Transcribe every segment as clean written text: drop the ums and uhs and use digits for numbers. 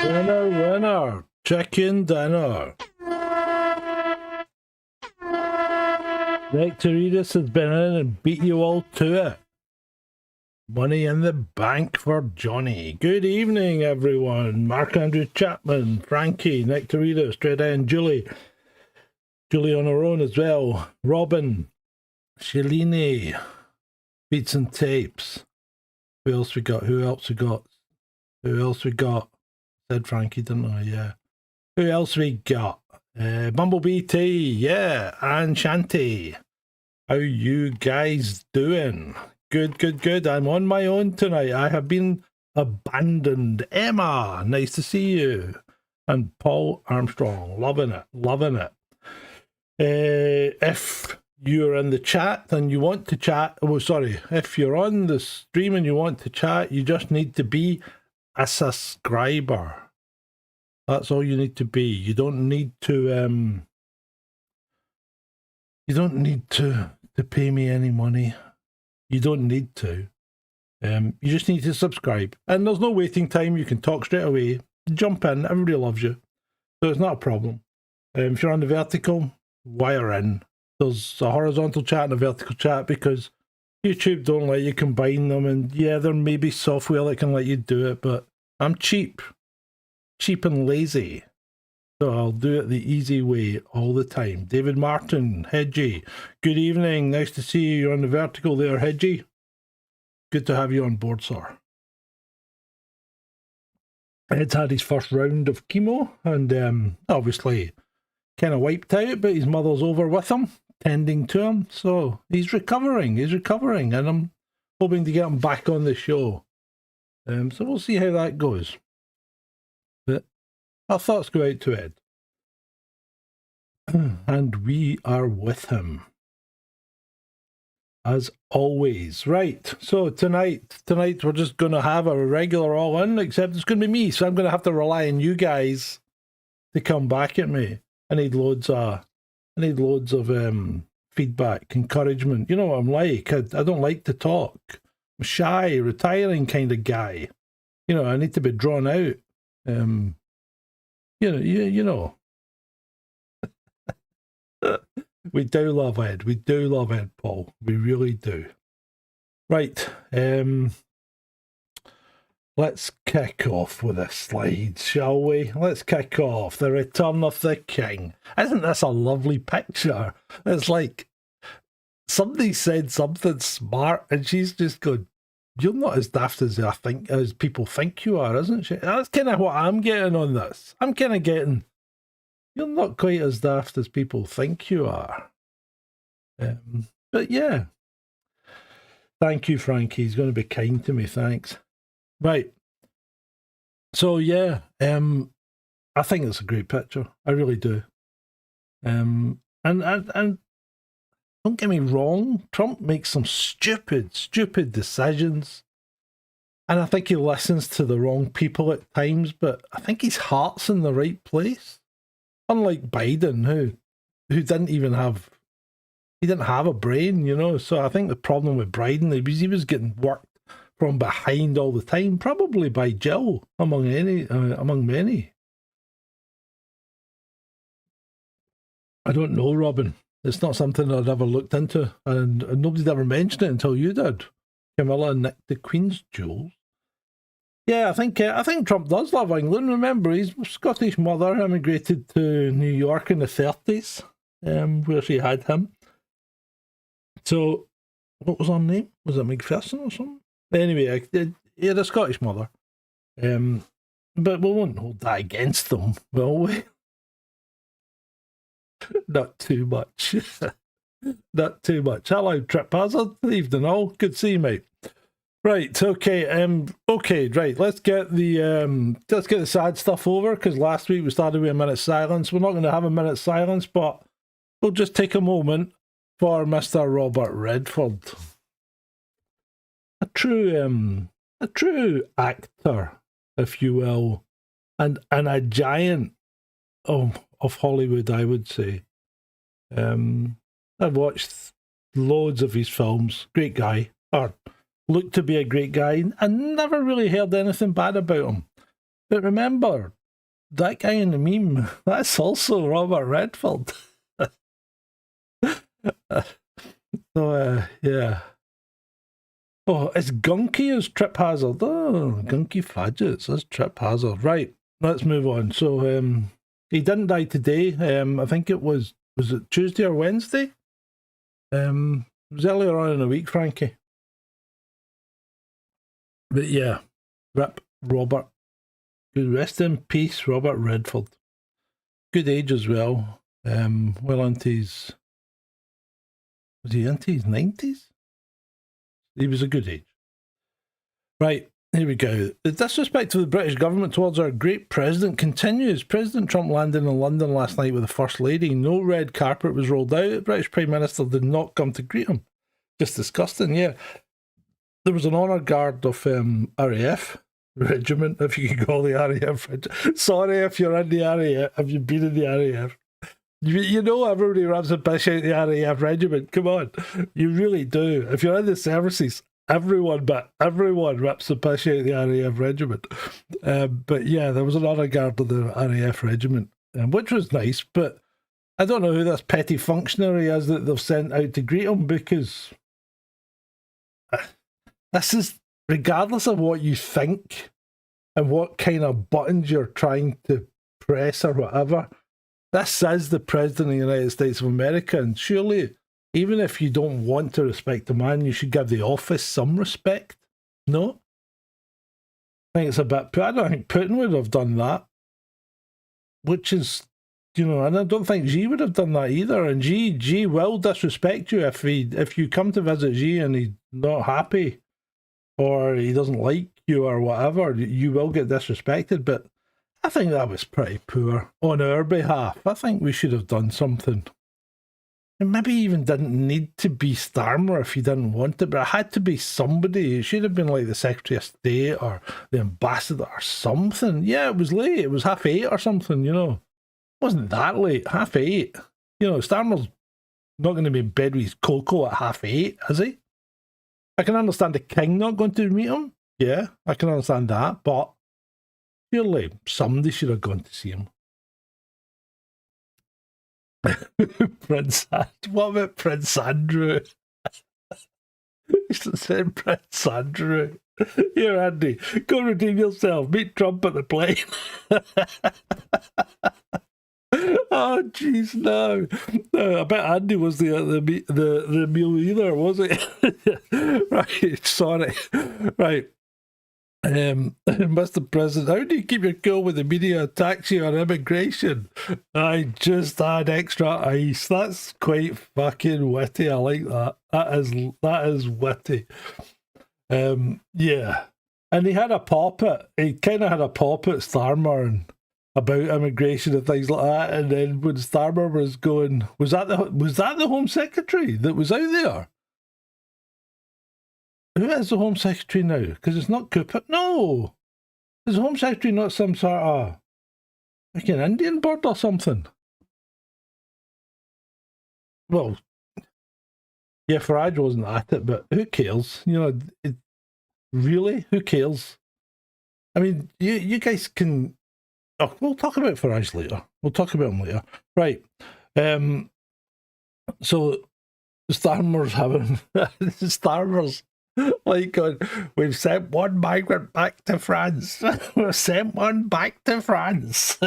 Winner, winner, chicken dinner. Nectarius has been in and beat you all to it. Money in the bank for Johnny. Good evening, everyone. Mark Andrew Chapman, Frankie, Nectarius, Straight End, Julie. Julie on her own as well. Robin, Shalini, Beats and Tapes. Who else we got? Who else we got? Who else we got? Said Frankie, didn't I? Yeah. Who else we got? Bumblebee T, yeah, and Shanty. How you guys doing? Good, good, good. I'm on my own tonight. I have been abandoned. Emma, nice to see you. And Paul Armstrong, loving it, loving it. If you're in the chat and you want to chat, oh sorry, if you're on the stream and you want to chat, you just need to be a subscriber. That's all you need to be. You don't need to pay me any money. You don't need to. You just need to subscribe. And there's no waiting time. You can talk straight away. Jump in. Everybody loves you. So it's not a problem. If you're on the vertical, wire in. There's a horizontal chat and a vertical chat because YouTube don't let you combine them. And yeah, there may be software that can let you do it, but I'm cheap. Cheap and lazy. So I'll do it the easy way all the time. David Martin, Hedgie. Good evening. Nice to see you. You're on the vertical there, Hedgie. Good to have you on board, sir. Ed's had his first round of chemo and obviously kind of wiped out, but his mother's over with him, tending to him. So he's recovering. He's recovering, and I'm hoping to get him back on the show. So we'll see how that goes. But our thoughts go out to Ed. And we are with him. As always. Right, so tonight we're just going to have a regular all-in, except it's going to be me, so I'm going to have to rely on you guys to come back at me. I need loads of feedback, encouragement. You know what I'm like. I don't like to talk. I'm shy, retiring kind of guy. You know, I need to be drawn out. You know. We do love Ed. We do love Ed Paul. We really do. Right. Let's kick off with the slides, shall we? Let's kick off. The Return of the King. Isn't this a lovely picture? It's like somebody said something smart and she's just going, you're not as daft as people think you are, isn't she? That's kind of what I'm getting on this. I'm kind of getting, you're not quite as daft as people think you are. But yeah. Thank you, Frankie. He's going to be kind to me. Thanks. Right. So yeah, I think it's a great picture. I really do. And don't get me wrong, Trump makes some stupid decisions. And I think he listens to the wrong people at times, but I think his heart's in the right place. Unlike Biden, who didn't even have, he didn't have a brain, you know. So I think the problem with Biden is he was getting worked from behind all the time, probably by Jill, among many. I don't know, Robin. It's not something I'd ever looked into, and nobody'd ever mentioned it until you did. Camilla and Nick, the Queen's jewels. Yeah, I think Trump does love England. Remember, his Scottish mother emigrated to New York in the 30s, where she had him. So, what was her name? Was it McPherson or something? Anyway, he had a Scottish mother. But we won't hold that against them, will we? Not too much. Not too much. Hello, Trip Hazard. Evening all. Good to see you, mate. Right, okay, right. Let's get the sad stuff over, because last week we started with a minute's silence. We're not going to have a minute's silence, but we'll just take a moment for Mr. Robert Redford. A true actor, if you will, and a giant of Hollywood, I would say. I've watched loads of his films. Great guy, or looked to be a great guy. I never really heard anything bad about him. But remember, that guy in the meme, that's also Robert Redford. So, yeah. Oh, it's Gunky as Trip Hazard. Oh, Gunky Fadgets as Trip Hazard. Right, let's move on. So, he didn't die today. I think it was it Tuesday or Wednesday? It was earlier on in the week, Frankie. But yeah, rip Robert. Good rest in peace, Robert Redford. Good age as well. Well into his... Was he into his 90s? He was a good age. Right, here we go. The disrespect of the British government towards our great president continues. President Trump landed in London last night with the First Lady. No red carpet was rolled out. The British Prime Minister did not come to greet him. Just disgusting, yeah. There was an honour guard of RAF regiment, if you could call the RAF. Sorry if you're in the RAF, if you've been in the RAF. You know everybody raps a piss out the RAF regiment. Come on. You really do. If you're in the services, everyone rips the piss out the RAF regiment. But yeah, there was an honour guard of the RAF regiment, which was nice, but I don't know who this petty functionary is that they've sent out to greet him, because this is, regardless of what you think and what kind of buttons you're trying to press or whatever, this is the President of the United States of America, and surely, even if you don't want to respect the man, you should give the office some respect. No? I think it's a bit... I don't think Putin would have done that. Which is, you know, and I don't think Xi would have done that either. And Xi will disrespect you if you come to visit Xi and he's not happy or he doesn't like you or whatever, you will get disrespected. But I think that was pretty poor on our behalf. I think we should have done something. It maybe even didn't need to be Starmer if you didn't want it, but it had to be somebody. It should have been like the Secretary of State or the Ambassador or something. Yeah, it was late. It was 8:30 or something, you know. It wasn't that late. 8:30. You know, Starmer's not going to be in bed with his cocoa at 8:30, is he? I can understand the King not going to meet him. Yeah, I can understand that, but surely somebody should have gone to see him. Prince Andrew. What about Prince Andrew? You should have said Prince Andrew. Here, Andy, go redeem yourself. Meet Trump at the plane. Oh, jeez, no. I bet Andy was the meal either, was it? Right, sorry. Right. Mr. President, how do you keep your cool when the media attacks you on immigration? I just add extra ice. That's quite fucking witty. I like that. That is witty. Yeah. And he had a pop at, he kind of had a pop at Starmer and about immigration and things like that. And then when Starmer was going, was that the Home Secretary that was out there? Who is the Home Secretary now? Because it's not Cooper. No! Is the Home Secretary not some sort of like an Indian bird or something? Well, yeah, Farage wasn't at it, but who cares? You know, really? Who cares? I mean, you guys can... Oh, we'll talk about Farage later. We'll talk about him later. Right. So, Starmer's having... Starmer's... Like, we've sent one migrant back to France. We've sent one back to France.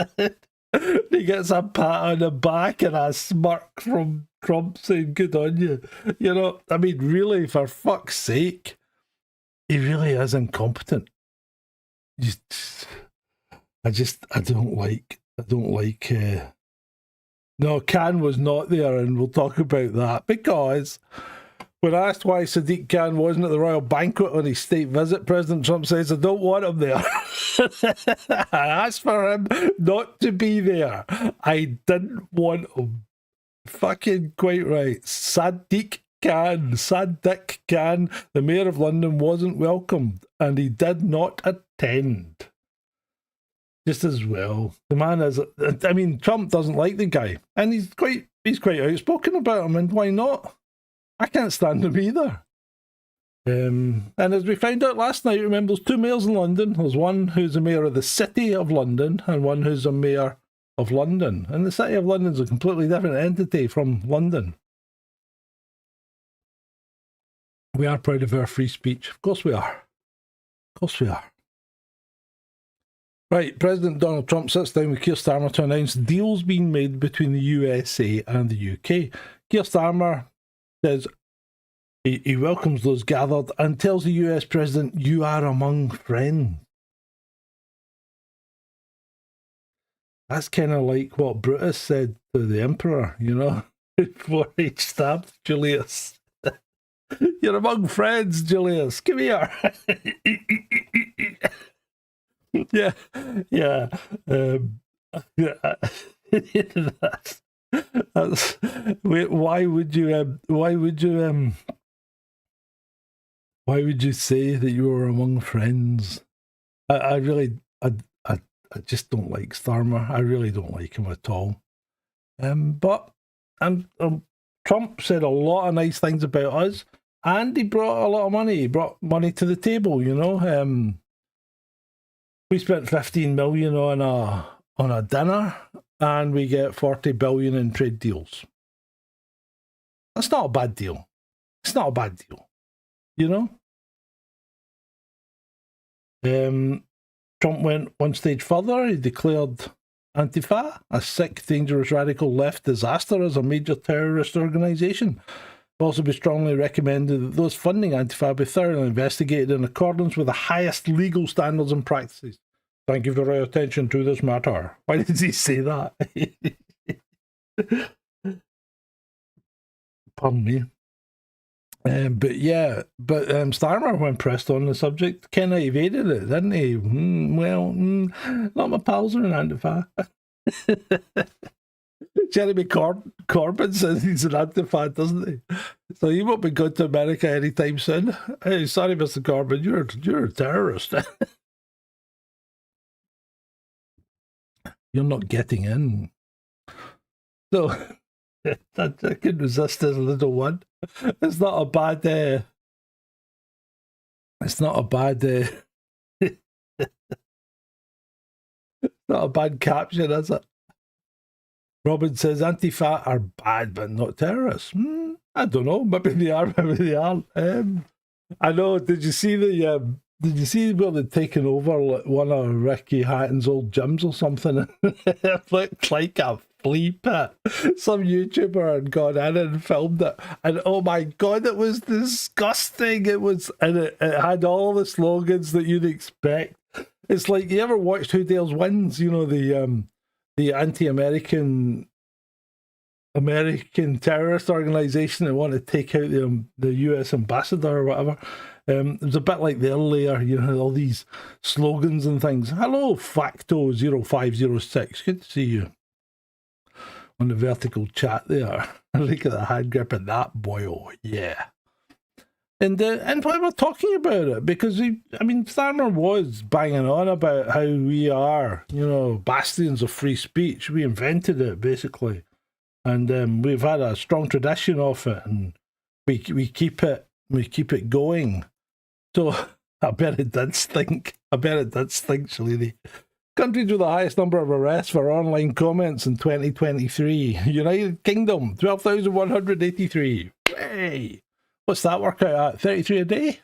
He gets a pat on the back and a smirk from Trump saying, good on you. You know, I mean, really, for fuck's sake, he really is incompetent. I don't like... No, Khan was not there, and we'll talk about that, because... When asked why Sadiq Khan wasn't at the royal banquet on his state visit, President Trump says, I don't want him there. I asked for him not to be there. I didn't want him. Fucking quite right. Sadiq Khan, the Mayor of London, wasn't welcomed, and he did not attend. Just as well. The man is... I mean, Trump doesn't like the guy, and he's quite outspoken about him, and why not? I can't stand him either. And as we found out last night, remember there's two mayors in London. There's one who's a mayor of the City of London and one who's a mayor of London. And the City of London is a completely different entity from London. We are proud of our free speech. Of course we are. Of course we are. Right, President Donald Trump sits down with Keir Starmer to announce deals being made between the USA and the UK. Keir Starmer says he welcomes those gathered and tells the US president, "You are among friends." That's kind of like what Brutus said to the emperor, you know, before he stabbed Julius. "You're among friends, Julius. Come here." Yeah. That's why would you say that you were among friends? I just don't like Starmer. I really don't like him at all. But Trump said a lot of nice things about us, and he brought a lot of money. He brought money to the table, you know. We spent $15 million on a dinner, and we get $40 billion in trade deals. That's not a bad deal. It's not a bad deal, you know. Trump went one stage further. He declared Antifa a sick, dangerous, radical left disaster as a major terrorist organisation. Also be strongly recommended that those funding Antifa be thoroughly investigated in accordance with the highest legal standards and practices. Thank you for your attention to this matter. Why did he say that? Pardon me. But Starmer, when pressed on the subject, kind of evaded it, didn't he? Not my pals are in Antifa. Jeremy Corbyn says he's an Antifa, doesn't he? So he won't be going to America anytime soon. Hey, sorry, Mr. Corbyn, you're a terrorist. You're not getting in. So I can resist this little one. It's not a bad. It's not a bad. Not a bad caption, is it? Robin says Antifa are bad, but not terrorists. I don't know. Maybe they are. Maybe they aren't. I know. Did you see the? Did you see where they'd taken over one of Ricky Hatton's old gyms or something? It looked like a flea pit. Some YouTuber had gone in and filmed it, and oh my god, it was disgusting. It was, and it had all the slogans that you'd expect. It's like, you ever watched Who Dares Wins? You know, the anti-American terrorist organization that want to take out the US ambassador or whatever. It was a bit like the earlier, you know, all these slogans and things. Hello, Facto 0506. Good to see you on the vertical chat there. Look at the hand grip of that boy. Oh, yeah. And why we're talking about it, because Starmer was banging on about how we are, you know, bastions of free speech. We invented it, basically. And we've had a strong tradition of it, and we keep it going. So I bet it did stink. Shalini. Countries with the highest number of arrests for online comments in 2023. United Kingdom, 12,183. Hey! What's that work out at? 33 a day?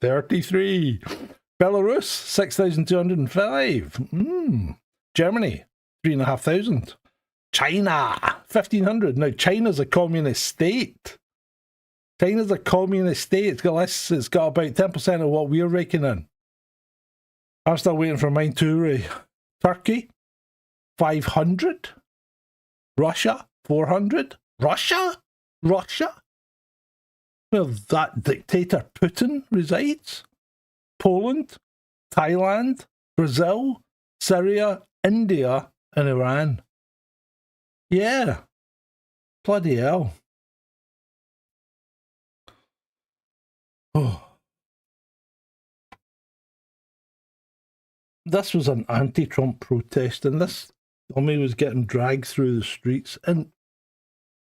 33. Belarus, 6,205. Germany, 3,500. China, 1,500. Now, China's a communist state. It's got about 10% of what we're raking in. I'm still waiting for mine too, Ray. Turkey, 500. Russia, 400. Russia? Where that dictator Putin resides. Poland, Thailand, Brazil, Syria, India, and Iran. Yeah. Bloody hell. Oh. This was an anti-Trump protest, and this dummy was getting dragged through the streets, and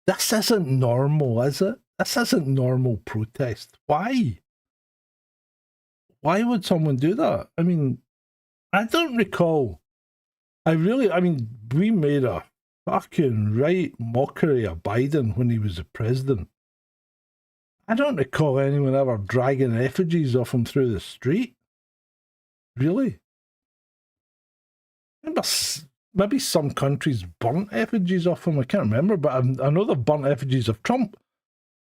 this isn't normal, is it? this isn't normal protest. Why? Why would someone do that? I mean, I don't recall. I mean, we made a fucking right mockery of Biden when he was the president. I don't recall anyone ever dragging effigies of him through the street. Really? Maybe some countries burnt effigies of him. I can't remember, but I know they've burnt effigies of Trump.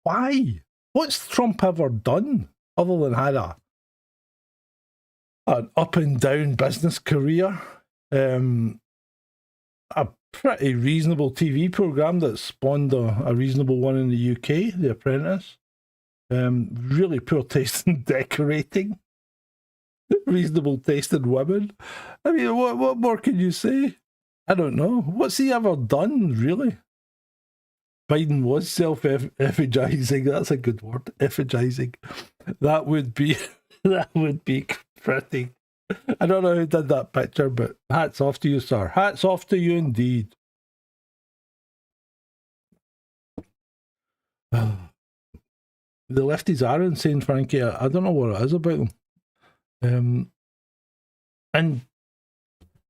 Why? What's Trump ever done other than had an up and down business career? A pretty reasonable TV program that spawned a reasonable one in the UK, The Apprentice. Really poor taste in decorating. Reasonable taste in women. I mean, what more can you say? I don't know. What's he ever done, really? Biden was self-effigizing. That's a good word. Effigizing. That would be pretty. I don't know who did that picture, but hats off to you, sir. Hats off to you indeed. The lefties are insane, Frankie. I don't know what it is about them. And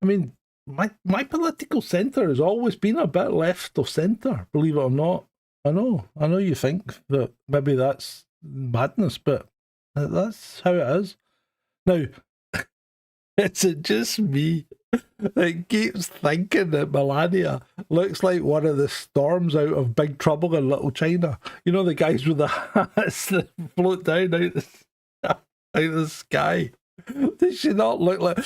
I mean, my political centre has always been a bit left of centre, believe it or not. I know you think that maybe that's madness, but that's how it is. Now, is it just me that keeps thinking that Melania looks like one of the storms out of Big Trouble in Little China? You know, the guys with the hats that float down out the sky. Does she not look like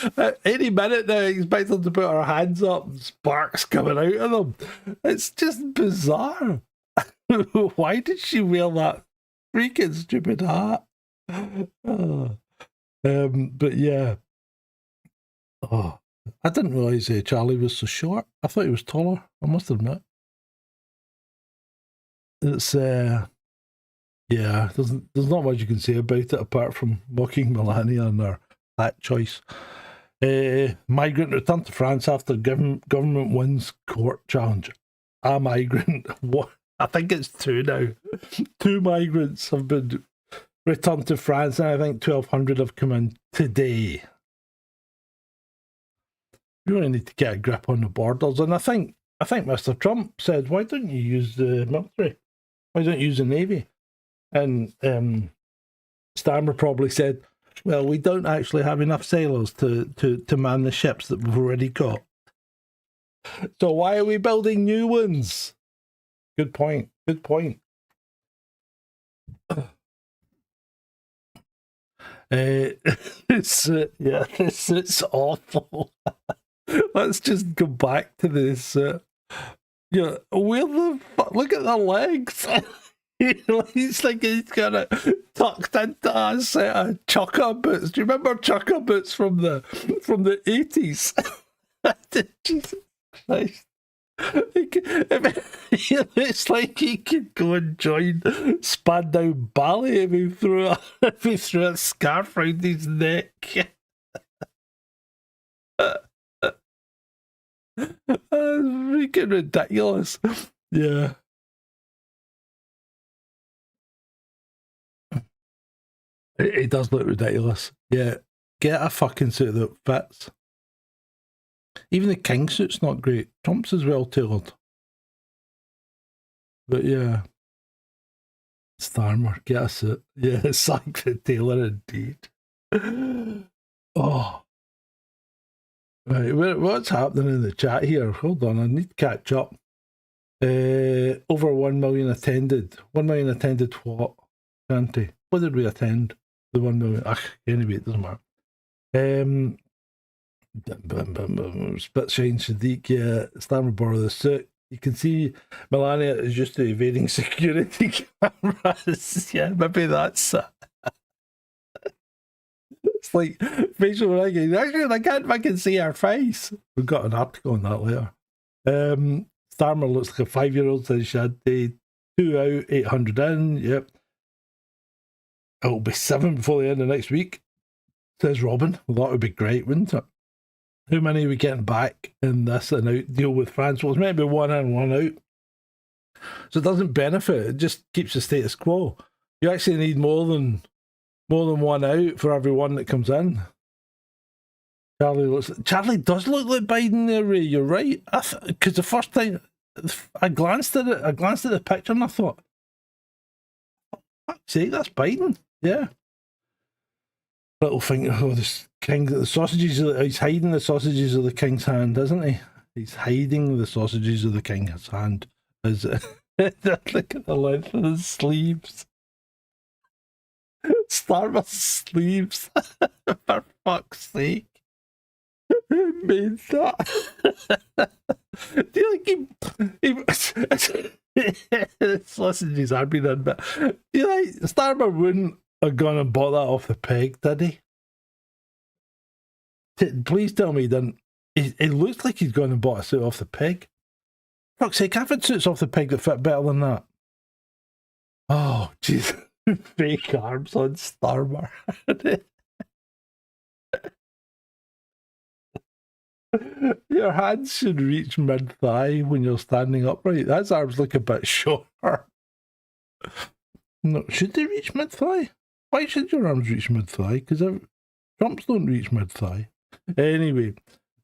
any minute now? I expect her to put her hands up and sparks coming out of them. It's just bizarre. Why did she wear that freaking stupid hat? But yeah. Oh, I didn't realise Charlie was so short. I thought he was taller, I must admit. It's yeah, there's not much you can say about it apart from mocking Melania and her hat choice. Migrant returned to France after government wins court challenge. A migrant, what? I think it's 2 now. 2 migrants have been returned to France, and I think 1,200 have come in today. We really need to get a grip on the borders, and I think Mr. Trump said, "Why don't you use the military? Why don't you use the navy?" And Starmer probably said, "Well, we don't actually have enough sailors to man the ships that we've already got. So why are we building new ones?" Good point. Good point. It's awful. Let's just go back to this. Yeah, where the fuck? Look at the legs. He's like he's got it tucked into a set of chukka boots. Do you remember chukka boots from the 80s? Jesus Christ. It looks like he could go and join Spandau Ballet if he threw a scarf around his neck. Freaking ridiculous. Yeah. It does look ridiculous. Yeah. Get a fucking suit that fits. Even the king suit's not great. Trump's is well tailored. But yeah. Starmer, get a suit. Yeah, sack the tailor indeed. Oh. Right, what's happening in the chat here? Hold on, I need to catch up. Over 1 million attended. 1 million attended what? Canty. What did we attend? The 1 million. Anyway, it doesn't matter. Spit Shine Sadiq, yeah, Starmer borrow the suit. You can see Melania is used to evading security cameras. Yeah, maybe that's it's like facial recognition. Actually, I can't fucking see her face. We've got an article on that later. Starmer looks like a 5-year-old, says she had 2 out, 800 in. Yep. It'll be 7 before the end of next week, says Robin. Well, that would be great, wouldn't it? How many are we getting back in this and out deal with France? Well, it's meant to be 1 in, 1 out. So it doesn't benefit. It just keeps the status quo. You actually need more than one out for every one that comes in. Charlie does look like Biden there, Ray. You're right. Because the first time I glanced at the picture and I thought, fuck's sake, that's Biden. Yeah. Little finger, this king, the sausages. He's hiding the sausages of the king's hand, isn't he? He's hiding the sausages of the king's hand. Look at the length of his sleeves. Starbucks sleeves. For fuck's sake. Who made that? Do you think the sausages are being in, but do you think Starbucks wouldn't have gone and bought that off the peg, did he? Please tell me he didn't. It looks like he's gone and bought a suit off the peg. Fuck's sake, I've had suits off the peg that fit better than that. Oh, jeez. Fake arms on Starmer. Your hands should reach mid-thigh when you're standing upright. That's arms look a bit shorter. No, should they reach mid-thigh? Why should your arms reach mid-thigh? Because Trumps don't reach mid-thigh. Anyway,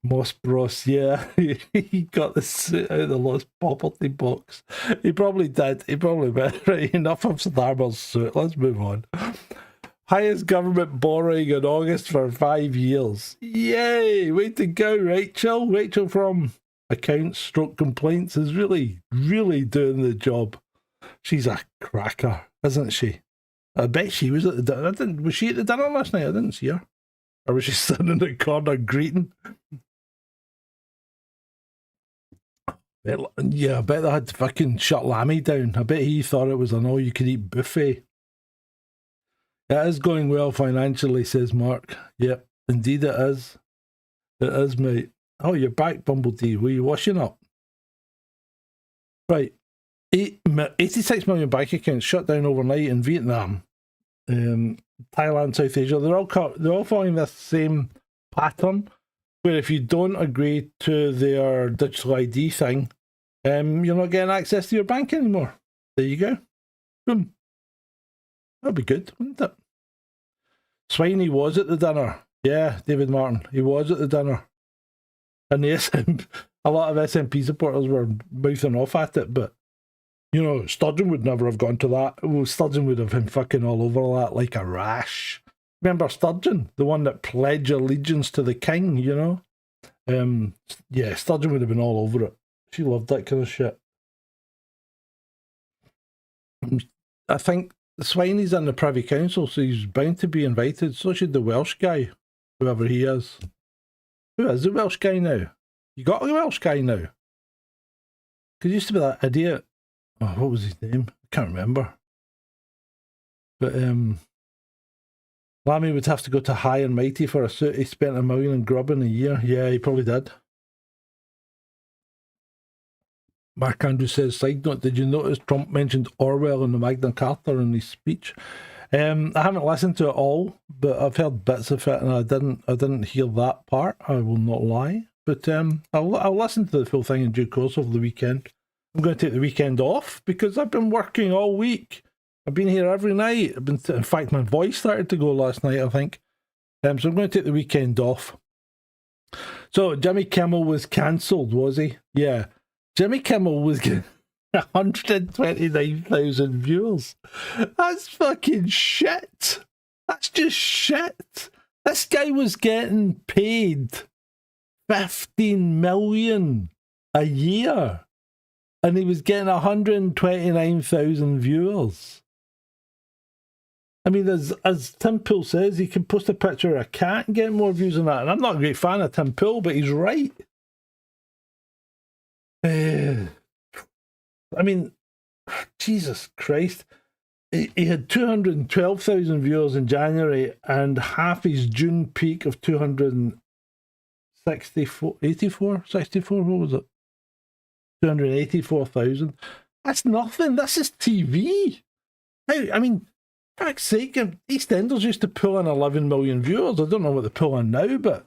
Moss Bros, yeah, he got the suit out of the lost property box. He probably did. He probably went, right, enough of Starmer's suit. Let's move on. Highest government borrowing in August for 5 years. Yay! Way to go, Rachel. Rachel from Accounts / Complaints is really, really doing the job. She's a cracker, isn't she? I bet she was at the dinner. Was she at the dinner last night? I didn't see her. Or was she sitting in the corner greeting? Yeah, I bet they had fucking shut Lammy down. I bet he thought it was an all-you-can-eat buffet. It is going well financially, says Mark. Yep, indeed it is. It is, mate. Oh, you're back, Bumblebee. Were you washing up? Right. 86 million bank accounts shut down overnight in Vietnam, Thailand, South Asia. They're all following this same pattern, where if you don't agree to their digital ID thing, you're not getting access to your bank anymore. There you go. Boom. That'd be good, wouldn't it? Swiney was at the dinner. Yeah, David Martin. He was at the dinner. And a lot of SNP supporters were mouthing off at it, but, you know, Sturgeon would never have gone to that. Well, Sturgeon would have been fucking all over that like a rash. Remember Sturgeon? The one that pledged allegiance to the king, you know? Yeah, Sturgeon would have been all over it. She loved that kind of shit. I think Swiney's in the Privy Council, so he's bound to be invited. So should the Welsh guy, whoever he is. Who is the Welsh guy now? You got a Welsh guy now? Because he used to be that idiot. Oh, what was his name? I can't remember. But Lammy would have to go to High and Mighty for a suit. He spent $1 million in grub in a year. Yeah, he probably did. Mark Andrews says, side note, did you notice Trump mentioned Orwell and the Magna Carta in his speech? I haven't listened to it all, but I've heard bits of it, and I didn't hear that part. I will not lie, but I'll listen to the full thing in due course over the weekend. I'm going to take the weekend off because I've been working all week. I've been here every night. In fact, my voice started to go last night, I think. So I'm going to take the weekend off. So Jimmy Kimmel was cancelled, was he? Yeah. Jimmy Kimmel was getting 129,000 viewers. That's fucking shit. That's just shit. This guy was getting paid 15 million a year, and he was getting 129,000 viewers. I mean, as Tim Pool says, he can post a picture of a cat and get more views than that. And I'm not a great fan of Tim Pool, but he's right. I mean, Jesus Christ. He had 212,000 viewers in January and half his June peak of 264, what was it? 284,000. That's nothing. This is TV. I mean, for fuck's sake, EastEnders used to pull in 11 million viewers. I don't know what they pull in now, but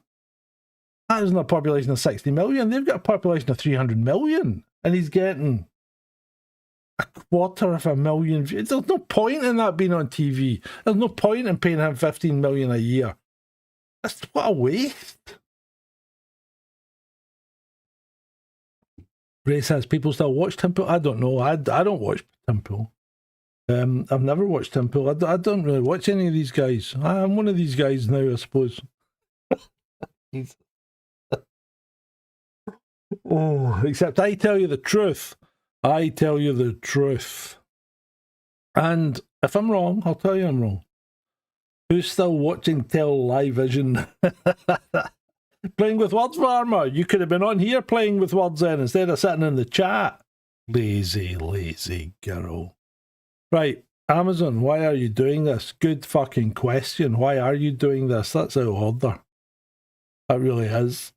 that isn't a population of 60 million. They've got a population of 300 million. And he's getting quarter of a million views. There's no point in that being on TV. There's no point in paying him 15 million a year. That's what a waste. Ray says people still watch Tim Pool. I don't know. I don't watch Tim Pool. I've never watched Tim Pool. I don't really watch any of these guys. I'm one of these guys now, I suppose. Oh, except I tell you the truth. I tell you the truth. And if I'm wrong, I'll tell you I'm wrong. Who's still watching Television? Playing with words, Farmer. You could have been on here playing with words then instead of sitting in the chat. Lazy, lazy girl. Right, Amazon, why are you doing this? Good fucking question. Why are you doing this? That's out of order. That really is.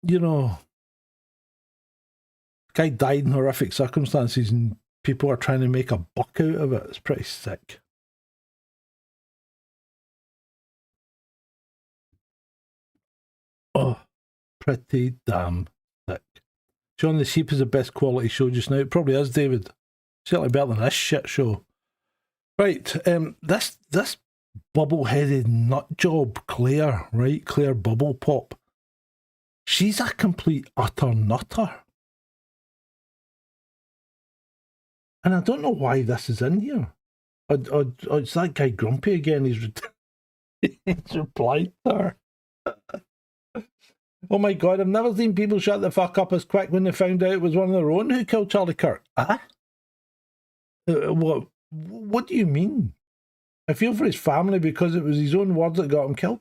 You know, guy died in horrific circumstances and people are trying to make a buck out of it. It's pretty sick. Oh, pretty damn sick. John the Sheep is the best quality show just now. It probably is, David. Certainly better than this shit show. Right, this bubble-headed nut job, Claire, right? Claire Bubble Pop. She's a complete utter nutter. And I don't know why this is in here. It's that guy Grumpy again. He's replied to her. Oh my God, I've never seen people shut the fuck up as quick when they found out it was one of their own who killed Charlie Kirk. What do you mean? I feel for his family because it was his own words that got him killed.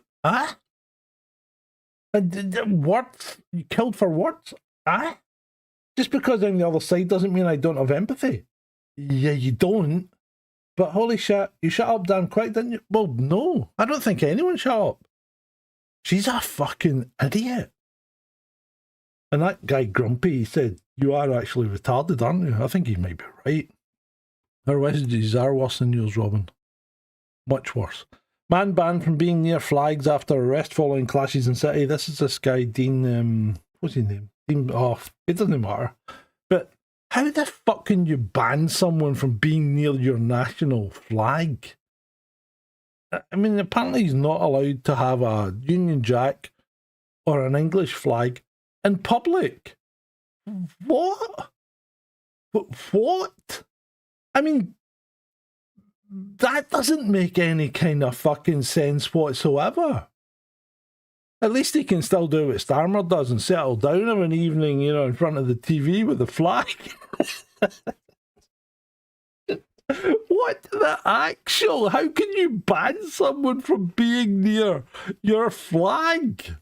Words? You killed for words? Just because I'm the other side doesn't mean I don't have empathy. Yeah, you don't. But holy shit, you shut up damn quick, didn't you? Well, no. I don't think anyone shut up. She's a fucking idiot. And that guy Grumpy, he said, you are actually retarded, aren't you? I think he might be right. Our messages are worse than yours, Robin. Much worse. Man banned from being near flags after arrest following clashes in city. This is this guy, Dean, what's his name? Dean, it doesn't matter. But how the fuck can you ban someone from being near your national flag? I mean, apparently he's not allowed to have a Union Jack or an English flag in public. What? What? I mean, that doesn't make any kind of fucking sense whatsoever. At least he can still do what Starmer does and settle down of an evening, you know, in front of the TV with the flag. What the actual? How can you ban someone from being near your flag?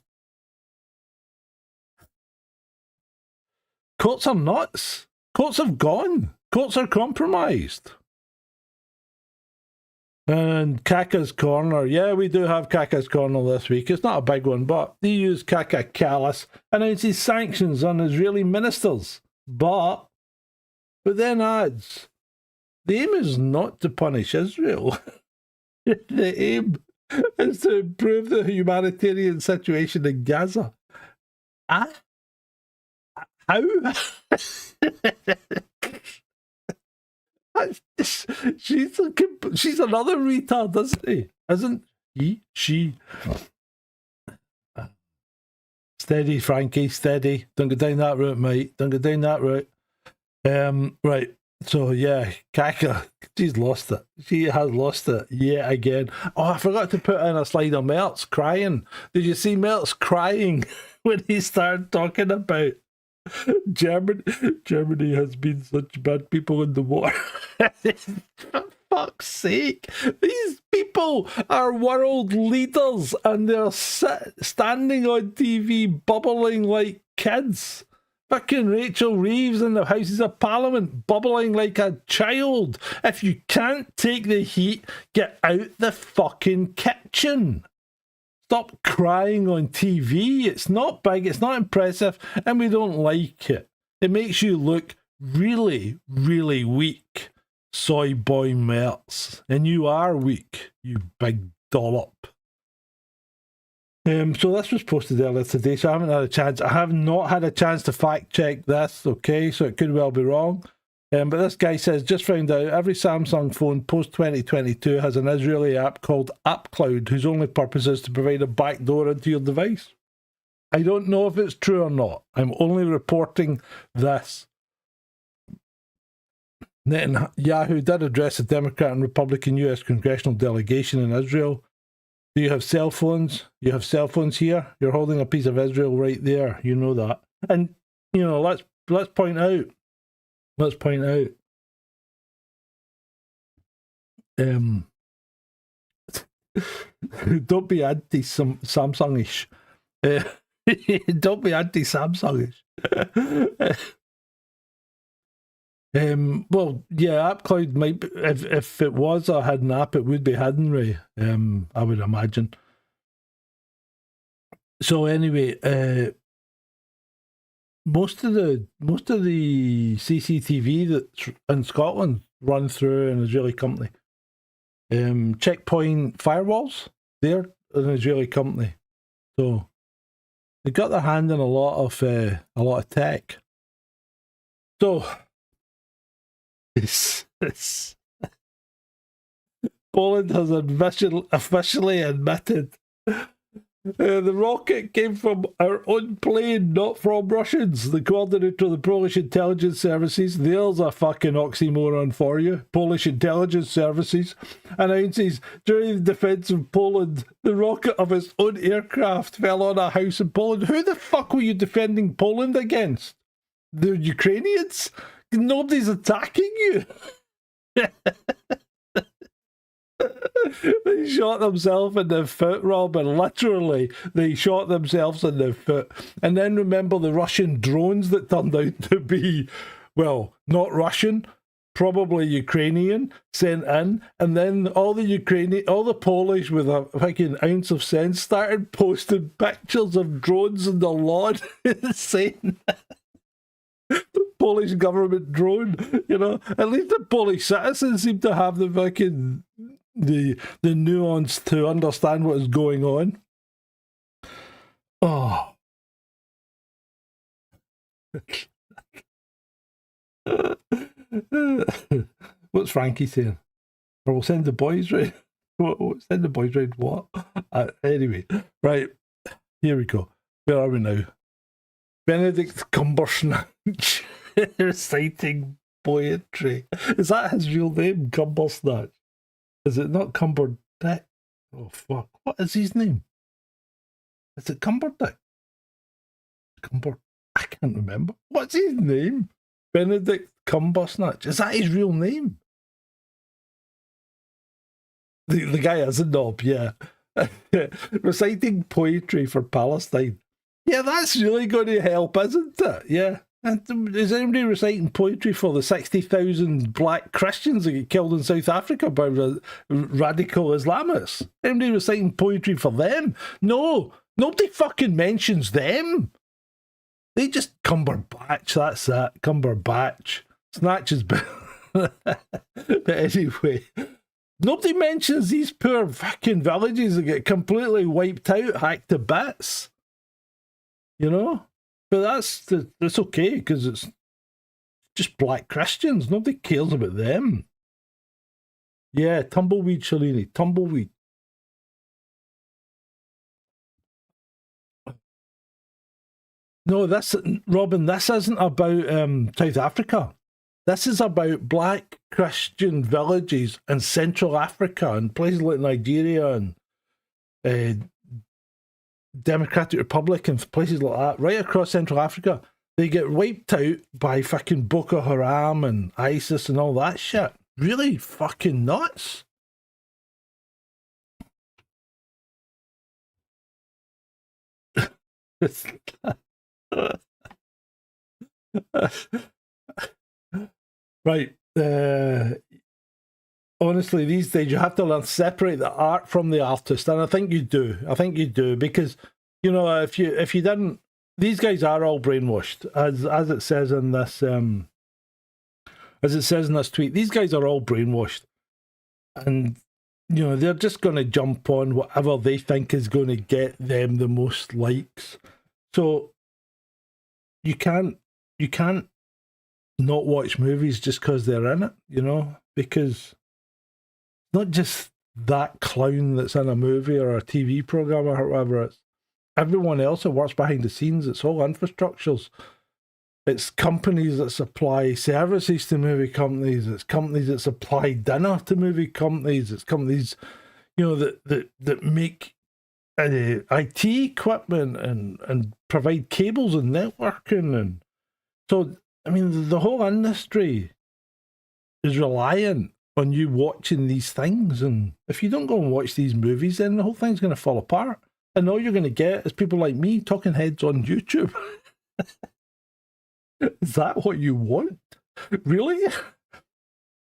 Courts are nuts. Courts have gone. Courts are compromised. And Kaka's Corner. Yeah, we do have Kaka's Corner this week. It's not a big one, but the EU's Kaka Kallas announces sanctions on Israeli ministers. But then adds, the aim is not to punish Israel. The aim is to improve the humanitarian situation in Gaza. How? She's another retard, isn't he? Isn't he? She. Steady, Frankie, steady. Don't go down that route, mate. Don't go down that route. Right. So yeah, Kaka, she's lost it. She has lost it yet again. Oh, I forgot to put in a slide of Mertz crying. Did you see Mertz crying when he started talking about Germany has been such bad people in the war? For fuck's sake, these people are world leaders and they're standing on TV bubbling like kids. Fucking Rachel Reeves in the Houses of Parliament bubbling like a child. If you can't take the heat, get out the fucking kitchen. Stop crying on TV. It's not big, it's not impressive, and we don't like it. It makes you look really, really weak, soy boy Mertz. And you are weak, you big dollop. So this was posted earlier today, so I haven't had a chance. I have not had a chance to fact check this, okay, so it could well be wrong. But this guy says, just found out every Samsung phone post 2022 has an Israeli app called AppCloud, whose only purpose is to provide a backdoor into your device. I don't know if it's true or not. I'm only reporting this. Netanyahu did address the Democrat and Republican US congressional delegation in Israel. Do you have cell phones? You have cell phones here? You're holding a piece of Israel right there. You know that. And, you know, let's point out. Let's point out. Don't be anti-Samsungish. Don't be anti-Samsungish. Well, yeah, AppCloud might be, if it was a hidden app, it would be hidden, Ray. I would imagine. So anyway, most of the CCTV that's in Scotland run through an Israeli company. Checkpoint firewalls, they're an Israeli company, so they got their hand in a lot of tech. So. Poland has officially admitted the rocket came from our own plane, not from Russians. The coordinator of the Polish intelligence services, there's a fucking oxymoron for you, Polish intelligence services, announces during the defence of Poland, the rocket of its own aircraft fell on a house in Poland. Who the fuck were you defending Poland against? The Ukrainians? Nobody's attacking you. They shot themselves in the foot, Robin. Literally, they shot themselves in the foot. And then remember the Russian drones that turned out to be, well, not Russian, probably Ukrainian, sent in. And then all the Polish with a fucking ounce of sense started posting pictures of drones in the lawn saying... Polish government drone, you know. At least the Polish citizens seem to have the fucking the nuance to understand what is going on. Oh. What's Frankie saying? Or we'll send the boys round. Send the boys round what? Anyway, right. Here we go. Where are we now? Benedict Cumbersnatch reciting poetry. Is that his real name, Cumbersnatch? Is it not Cumberdick? Oh fuck! What is his name? Is it Cumberdick? I can't remember. What's his name? Benedict Cumbersnatch. Is that his real name? The guy is a knob, yeah. Reciting poetry for Palestine. Yeah, that's really going to help, isn't it? Yeah. And is anybody reciting poetry for the 60,000 black Christians that get killed in South Africa by radical Islamists? Anybody reciting poetry for them? No, nobody fucking mentions them. They just Cumberbatch, that's it. Cumberbatch. Snatch is better. But anyway, nobody mentions these poor fucking villages that get completely wiped out, hacked to bits. You know? But that's okay, because it's just black Christians. Nobody cares about them. Yeah, tumbleweed, Shalini. Tumbleweed. No, Robin, this isn't about South Africa. This is about black Christian villages in Central Africa and places like Nigeria and Democratic Republic and places like that, right across Central Africa. They get wiped out by fucking Boko Haram and ISIS and all that shit. Really fucking nuts. Right. Honestly, these days you have to learn to separate the art from the artist, and I think you do. Because you know if you didn't, these guys are all brainwashed, as it says in this tweet. These guys are all brainwashed, and you know, they're just going to jump on whatever they think is going to get them the most likes. So you can't not watch movies just because they're in it, you know, because not just that clown that's in a movie or a TV program or whatever, it's everyone else that works behind the scenes. It's all infrastructures. It's companies that supply services to movie companies. It's companies that supply dinner to movie companies. It's companies, you know, that make IT equipment and provide cables and networking. And so, I mean, the whole industry is reliant on you watching these things. And if you don't go and watch these movies, then the whole thing's going to fall apart. And all you're going to get is people like me talking heads on YouTube. Is that what you want? Really?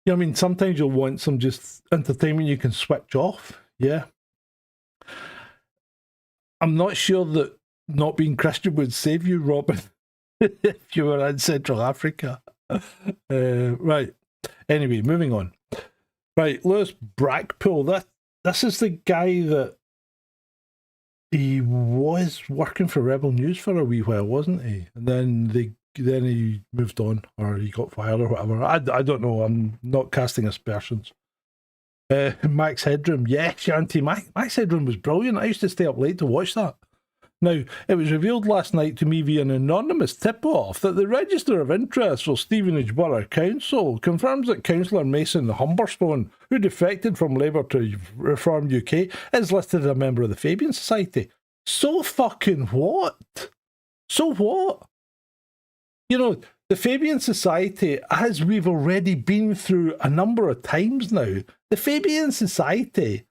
Yeah, I mean, sometimes you'll want some just entertainment you can switch off. Yeah. I'm not sure that not being Christian would save you, Robin, if you were in Central Africa. Right. Anyway, moving on. Right, Lewis Brackpool. This is the guy that he was working for Rebel News for a wee while, wasn't he? And then he moved on, or he got fired, or whatever. I don't know. I'm not casting aspersions. Max Headroom. Yes, Shanty. Max Headroom was brilliant. I used to stay up late to watch that. Now, it was revealed last night to me via an anonymous tip-off that the Register of Interest for Stevenage Borough Council confirms that Councillor Mason Humberstone, who defected from Labour to Reform UK, is listed as a member of the Fabian Society. So fucking what? So what? You know, the Fabian Society, as we've already been through a number of times now, the Fabian Society,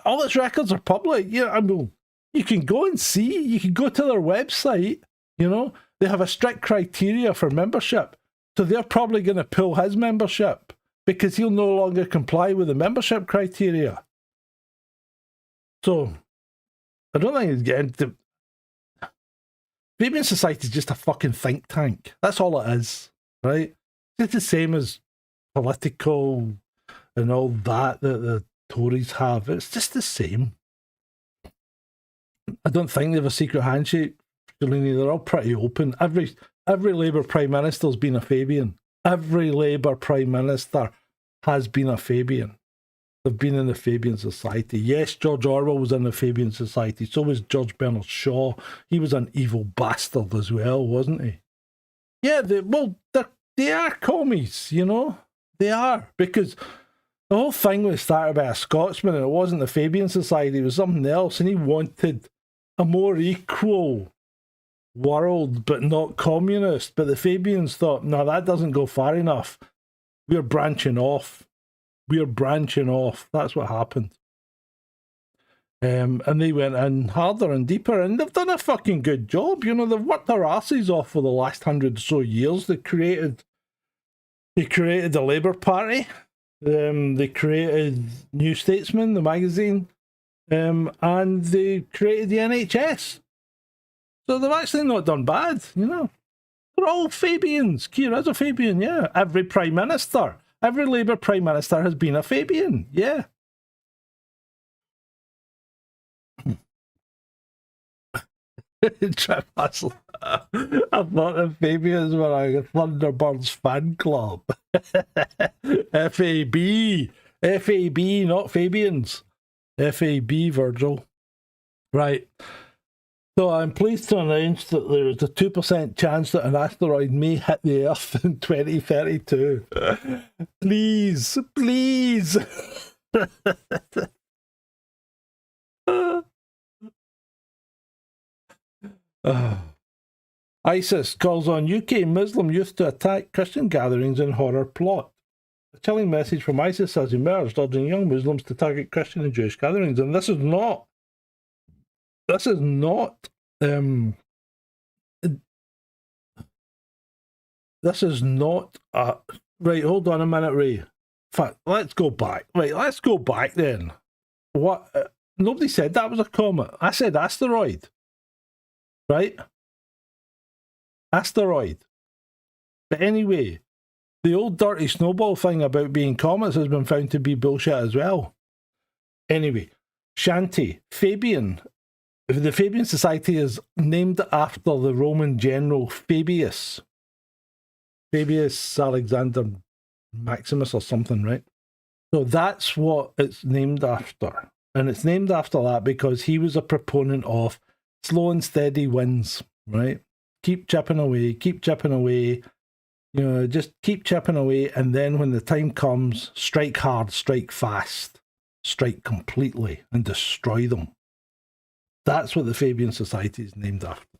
all its records are public. You know, I mean, you can go and see, you can go to their website, you know, they have a strict criteria for membership. So they're probably going to pull his membership because he'll no longer comply with the membership criteria. So I don't think it's getting to... Fabian Society is just a fucking think tank. That's all it is, right? It's the same as political and all that the Tories have. It's just the same. I don't think they have a secret handshake, Shalini. They're all pretty open. Every Labour Prime Minister's been a Fabian. Every Labour Prime Minister has been a Fabian. They've been in the Fabian Society. Yes, George Orwell was in the Fabian Society. So was George Bernard Shaw. He was an evil bastard as well, wasn't he? Yeah, they are commies, you know? They are. Because the whole thing was started by a Scotsman, and it wasn't the Fabian Society, it was something else, and he wanted a more equal world, but not communist. But the Fabians thought, no, that doesn't go far enough. We're branching off. We're branching off. That's what happened. And they went in harder and deeper, and they've done a fucking good job. You know, they've worked their asses off for the last 100 or so years. They created the Labour Party. They created New Statesman, the magazine. And they created the NHS. So they've actually not done bad, you know. They're all Fabians. Keir is a Fabian, yeah. Every Prime Minister, every Labour Prime Minister has been a Fabian, yeah. Trip Hustle. I thought the Fabians were a Thunderbirds fan club. FAB. FAB, not Fabians. FAB, Virgil. Right. So I'm pleased to announce that there is a 2% chance that an asteroid may hit the Earth in 2032. Please, please. ISIS calls on UK Muslim youth to attack Christian gatherings in horror plot. A chilling message from ISIS has emerged, urging young Muslims to target Christian and Jewish gatherings, and this is not right, hold on a minute, Ray. In fact, let's go back. Right, let's go back then. What? Nobody said that was a comet. I said asteroid. Right? Asteroid. But anyway, The old dirty snowball thing about being comets has been found to be bullshit as well. Anyway, Shanty, Fabian. The Fabian Society is named after the Roman general Fabius. Fabius Alexander Maximus or something, right? So that's what it's named after. And it's named after that because he was a proponent of slow and steady wins, right? Keep chipping away, you know, just keep chipping away. And then when the time comes, strike hard, strike fast, strike completely and destroy them. That's what the Fabian Society is named after.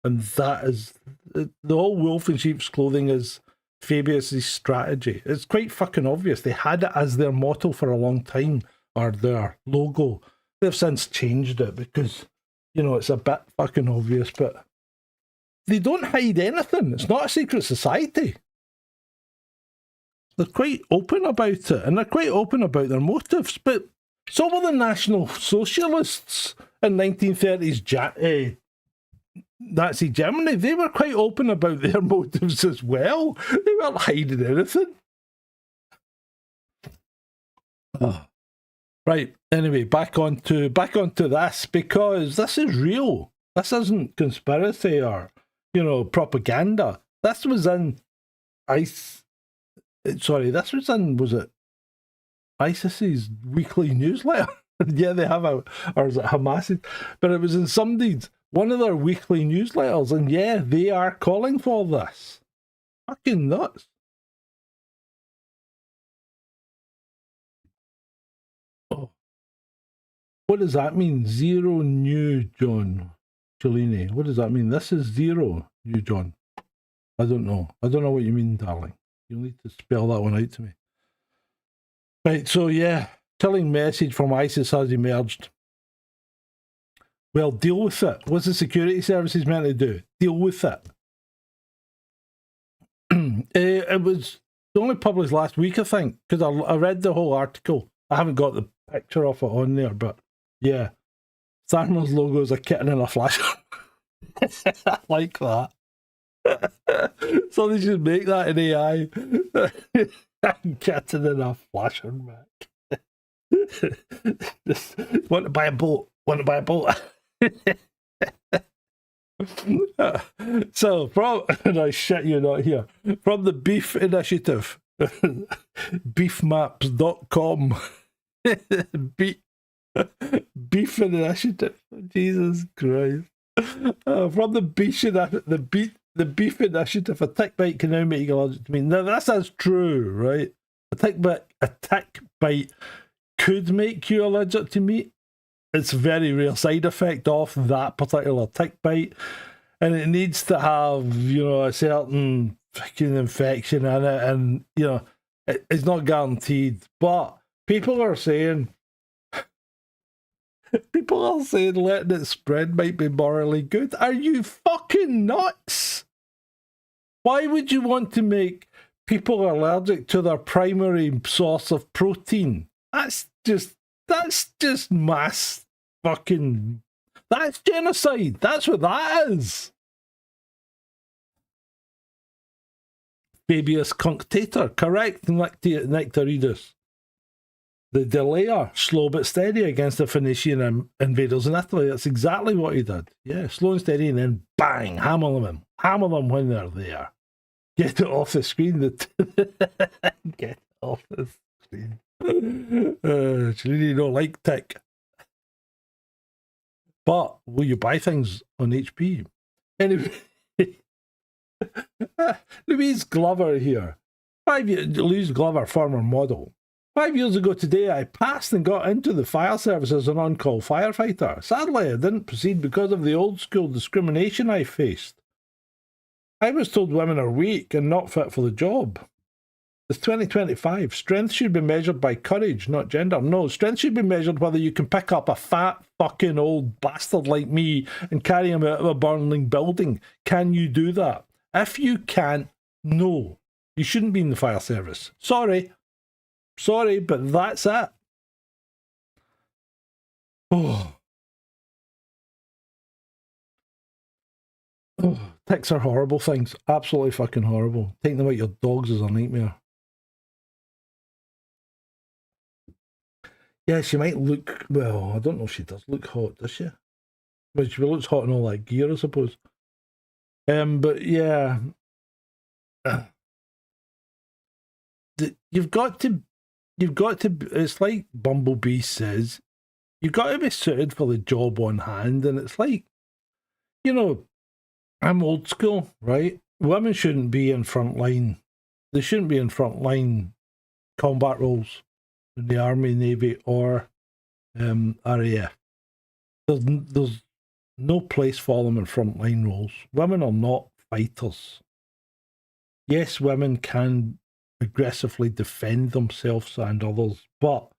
And that is, the whole wolf in sheep's clothing is Fabius's strategy. It's quite fucking obvious. They had it as their motto for a long time, or their logo. They've since changed it because, you know, it's a bit fucking obvious, but they don't hide anything. It's not a secret society. They're quite open about it, and they're quite open about their motives, but so were the National Socialists in 1930s Nazi Germany. They were quite open about their motives as well. They weren't hiding anything. Oh. Right, anyway, back onto this, because this is real. This isn't conspiracy or, you know, propaganda. This was in was it ISIS's weekly newsletter? Yeah, they have or is it Hamas's? But it was in one of their weekly newsletters, and yeah, they are calling for this. Fucking nuts. Oh. What does that mean? Zero new John Cellini. What does that mean? This is zero new John. I don't know. I don't know what you mean, darling. You'll need to spell that one out to me. Right, so yeah, chilling message from ISIS has emerged. Well, deal with it. What's the security services meant to do? Deal with it. It was only published last week, I think, because I read the whole article. I haven't got the picture of it on there, but yeah. Tharma's logo is a kitten and a flash. I like that. So they should make that in AI. Kitten and a flasher, man. Want to buy a boat? Want to buy a boat? So and I shit you not here, from the Beef Initiative, beefmaps.com. Beef Initiative, Jesus Christ. From the Beef Initiative, a tick bite can now make you allergic to meat. Now this is true, right? A tick bite could make you allergic to meat. It's a very real side effect of that particular tick bite, and it needs to have, you know, a certain fucking infection in it, and you know, it's not guaranteed. But people are saying letting it spread might be morally good. Are you fucking nuts? Why would you want to make people allergic to their primary source of protein? That's just mass fucking... That's genocide. That's what that is. Fabius Cunctator. Correct, Nectaridus. The delayer, slow but steady against the Phoenician invaders in Italy. That's exactly what he did. Yeah, slow and steady, and then bang, hammer them when they're there. Get it off the screen. Get it off the screen. You don't like tick. But will you buy things on HP? Anyway, Louise Glover here. Louise Glover, former model. 5 years ago today, I passed and got into the fire service as an on-call firefighter. Sadly, I didn't proceed because of the old-school discrimination I faced. I was told women are weak and not fit for the job. It's 2025. Strength should be measured by courage, not gender. No, strength should be measured whether you can pick up a fat fucking old bastard like me and carry him out of a burning building. Can you do that? If you can't, no. You shouldn't be in the fire service. Sorry, but that's it. Oh, Ticks are horrible things. Absolutely fucking horrible. Taking them out your dogs is a nightmare. Yeah, she might look, well, I don't know if she does look hot, does she? Well, she looks hot in all that gear, I suppose. But yeah. You've got to, it's like Bumblebee says, you've got to be suited for the job on hand, and it's like, you know, I'm old school, right? Women shouldn't be in front line. They shouldn't be in front line combat roles in the Army, Navy, or RAF. There's no place for them in front line roles. Women are not fighters. Yes, women can aggressively defend themselves and others, but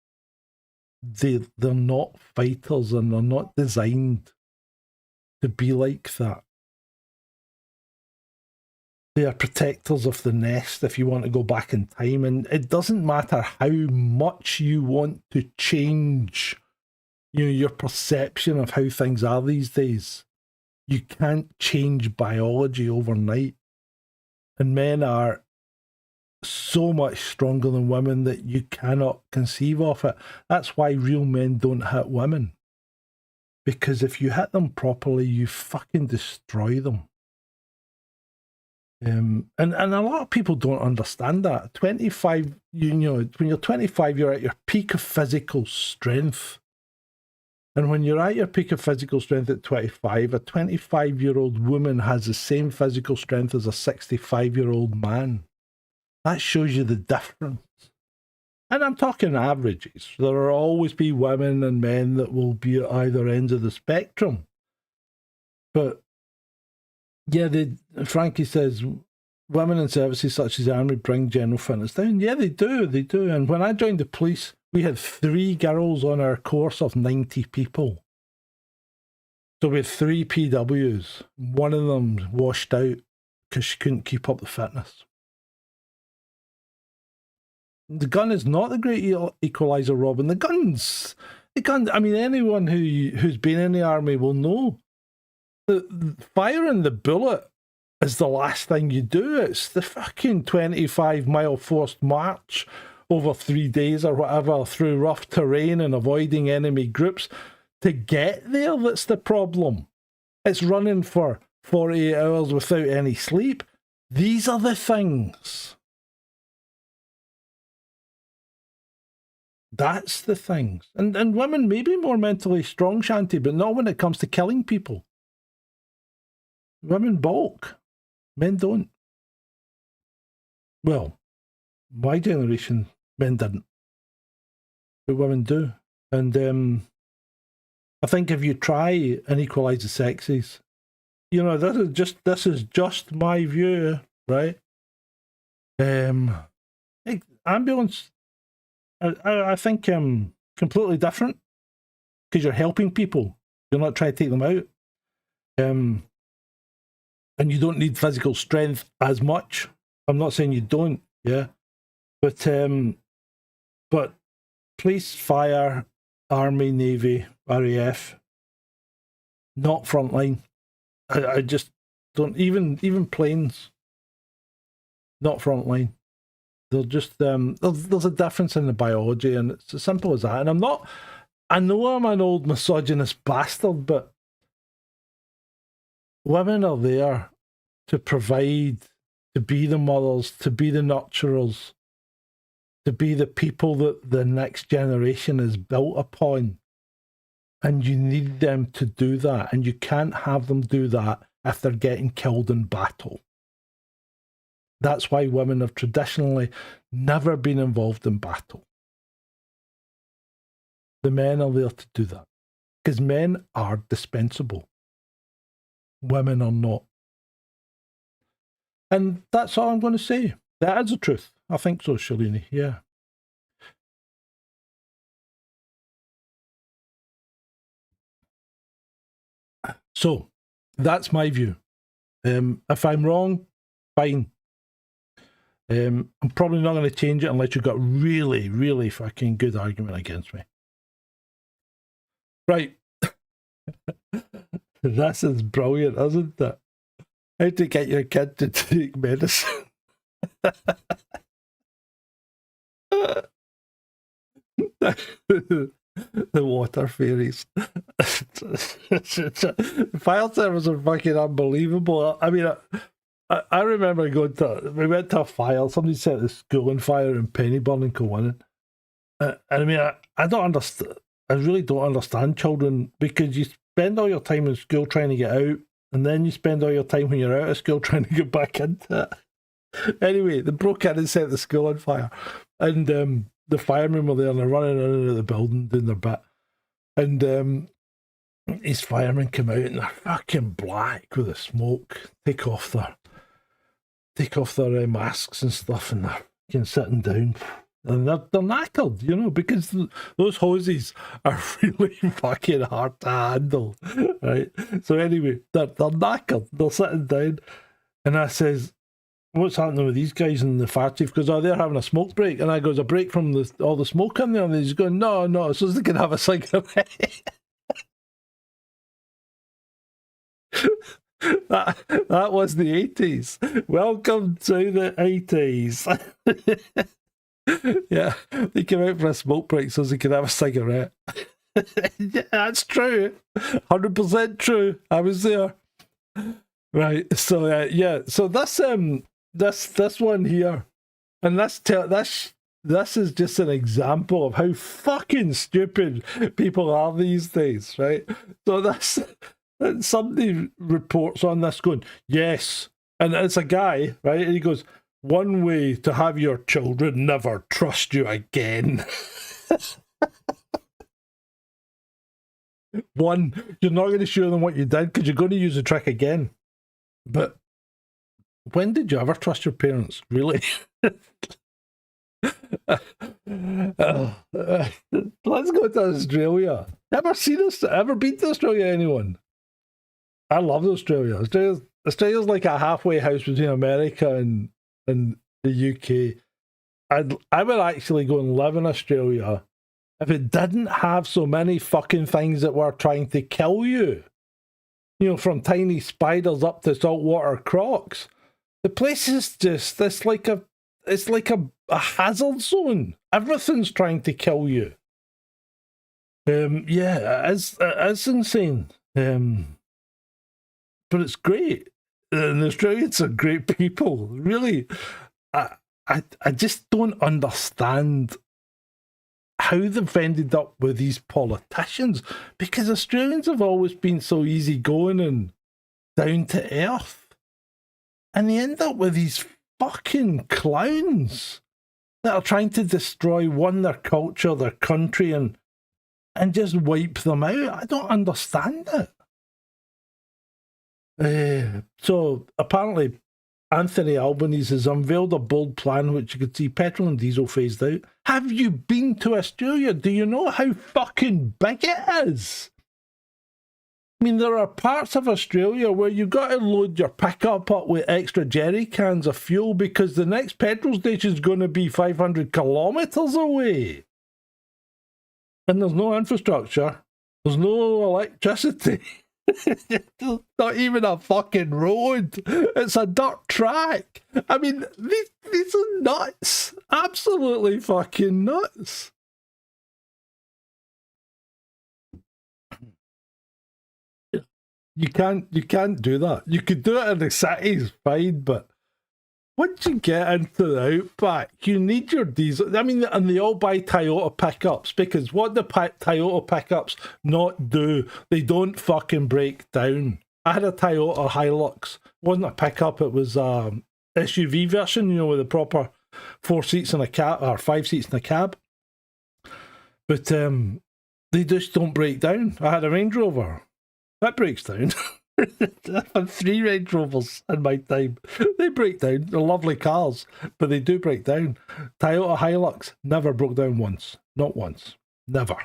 they're not fighters, and they're not designed to be like that. They are protectors of the nest, if you want to go back in time, and it doesn't matter how much you want to change, you know, your perception of how things are these days. You can't change biology overnight, and men are so much stronger than women that you cannot conceive of it. That's why real men don't hit women, because if you hit them properly, you fucking destroy them. And a lot of people don't understand that. 25, you know, when you're 25, you're at your peak of physical strength. And when you're at your peak of physical strength at 25, a 25-year-old woman has the same physical strength as a 65-year-old man. That shows you the difference. And I'm talking averages. There will always be women and men that will be at either ends of the spectrum. But yeah, Frankie says, women in services such as the army bring general fitness down. Yeah, they do. And when I joined the police, we had 3 girls on our course of 90 people. So we had 3 PWs. One of them washed out because she couldn't keep up the fitness. The gun is not the great equalizer, Robin. The gun, I mean, anyone who's been in the army will know. The firing the bullet is the last thing you do. It's the fucking 25-mile forced march over 3 days or whatever through rough terrain and avoiding enemy groups to get there that's the problem. It's running for 48 hours without any sleep. These are the things. That's the things. And women may be more mentally strong, Shanty, but not when it comes to killing people. Women balk. Men don't. Well, my generation, men didn't. But women do. And I think if you try and equalise the sexes, you know, this is just my view, right? Ambulance, I think completely different, because you're helping people. You're not trying to take them out. And you don't need physical strength as much. I'm not saying you don't, yeah. But police, fire, army, navy, RAF, not frontline. I just don't, even planes, not frontline. They're just, there's a difference in the biology, and it's as simple as that. And I know I'm an old misogynist bastard, but women are there to provide, to be the mothers, to be the nurturers, to be the people that the next generation is built upon. And you need them to do that. And you can't have them do that if they're getting killed in battle. That's why women have traditionally never been involved in battle. The men are there to do that. Because men are dispensable. Women are not. And that's all I'm going to say. That is the truth. I think so, Shalini. Yeah. So, that's my view. If I'm wrong, fine. I'm probably not going to change it unless you've got really, really fucking good argument against me. Right. This is brilliant, isn't it? How to get your kid to take medicine. The water fairies. Fire service are fucking unbelievable. I mean, I remember we went to a fire. Somebody set the school on fire in Pennyburn in Kilwinning. And I mean, I don't understand. I really don't understand children, because you spend all your time in school trying to get out, and then you spend all your time when you're out of school trying to get back into it. Anyway, they broke in and set the school on fire, and the firemen were there, and they're running in and out of the building doing their bit, and these firemen come out and they're fucking black with the smoke. Take off their masks and stuff, and they're fucking sitting down. And they're knackered, you know, because those hoses are really fucking hard to handle, right? So anyway, they're knackered. They're sitting down, and I says, "What's happening with these guys?" in the fire chief goes, "Oh, they're having a smoke break." And I goes, "A break from all the smoke in there?" And he's going, "No, so they can have a cigarette." That was the 80s. Welcome to the 80s. Yeah, they came out for a smoke break so they could have a cigarette. Yeah, that's true. 100% true. I was there. Right. So yeah. So this one here, and this is just an example of how fucking stupid people are these days, right? So somebody reports on this going, yes, and it's a guy, right? And he goes, "One way to have your children never trust you again." One, you're not going to show them what you did because you're going to use the trick again. But when did you ever trust your parents? Really? Let's go to Australia. Ever been to Australia, anyone? I love Australia. Australia's like a halfway house between America and the UK. I would actually go and live in Australia if it didn't have so many fucking things that were trying to kill you. You know, from tiny spiders up to saltwater crocs. The place is just, it's like a hazard zone. Everything's trying to kill you. Yeah, it's insane. But it's great. And the Australians are great people. Really, I just don't understand how they've ended up with these politicians, because Australians have always been so easygoing and down to earth, and they end up with these fucking clowns that are trying to destroy their culture, their country, and just wipe them out. I don't understand it. So apparently Anthony Albanese has unveiled a bold plan which you could see petrol and diesel phased out. Have you been to Australia? Do you know how fucking big it is? I mean, there are parts of Australia where you've got to load your pickup up with extra jerry cans of fuel because the next petrol station is going to be 500 kilometres away. And there's no infrastructure. There's no electricity. Not even a fucking road. It's a dirt track. I mean, these are nuts. Absolutely fucking nuts. You can't do that. You could do it in the cities, fine, but once you get into the outback, you need your diesel. I mean, and they all buy Toyota pickups, because what the Toyota pickups not do, they don't fucking break down. I had a Toyota Hilux. It wasn't a pickup, it was a SUV version, you know, with the proper 4 seats in a cab, or 5 seats in a cab. But they just don't break down. I had a Range Rover. That breaks down. I've had 3 Range Rovers in my time. They break down. They're lovely cars, but they do break down. Toyota Hilux never broke down once. Not once. Never.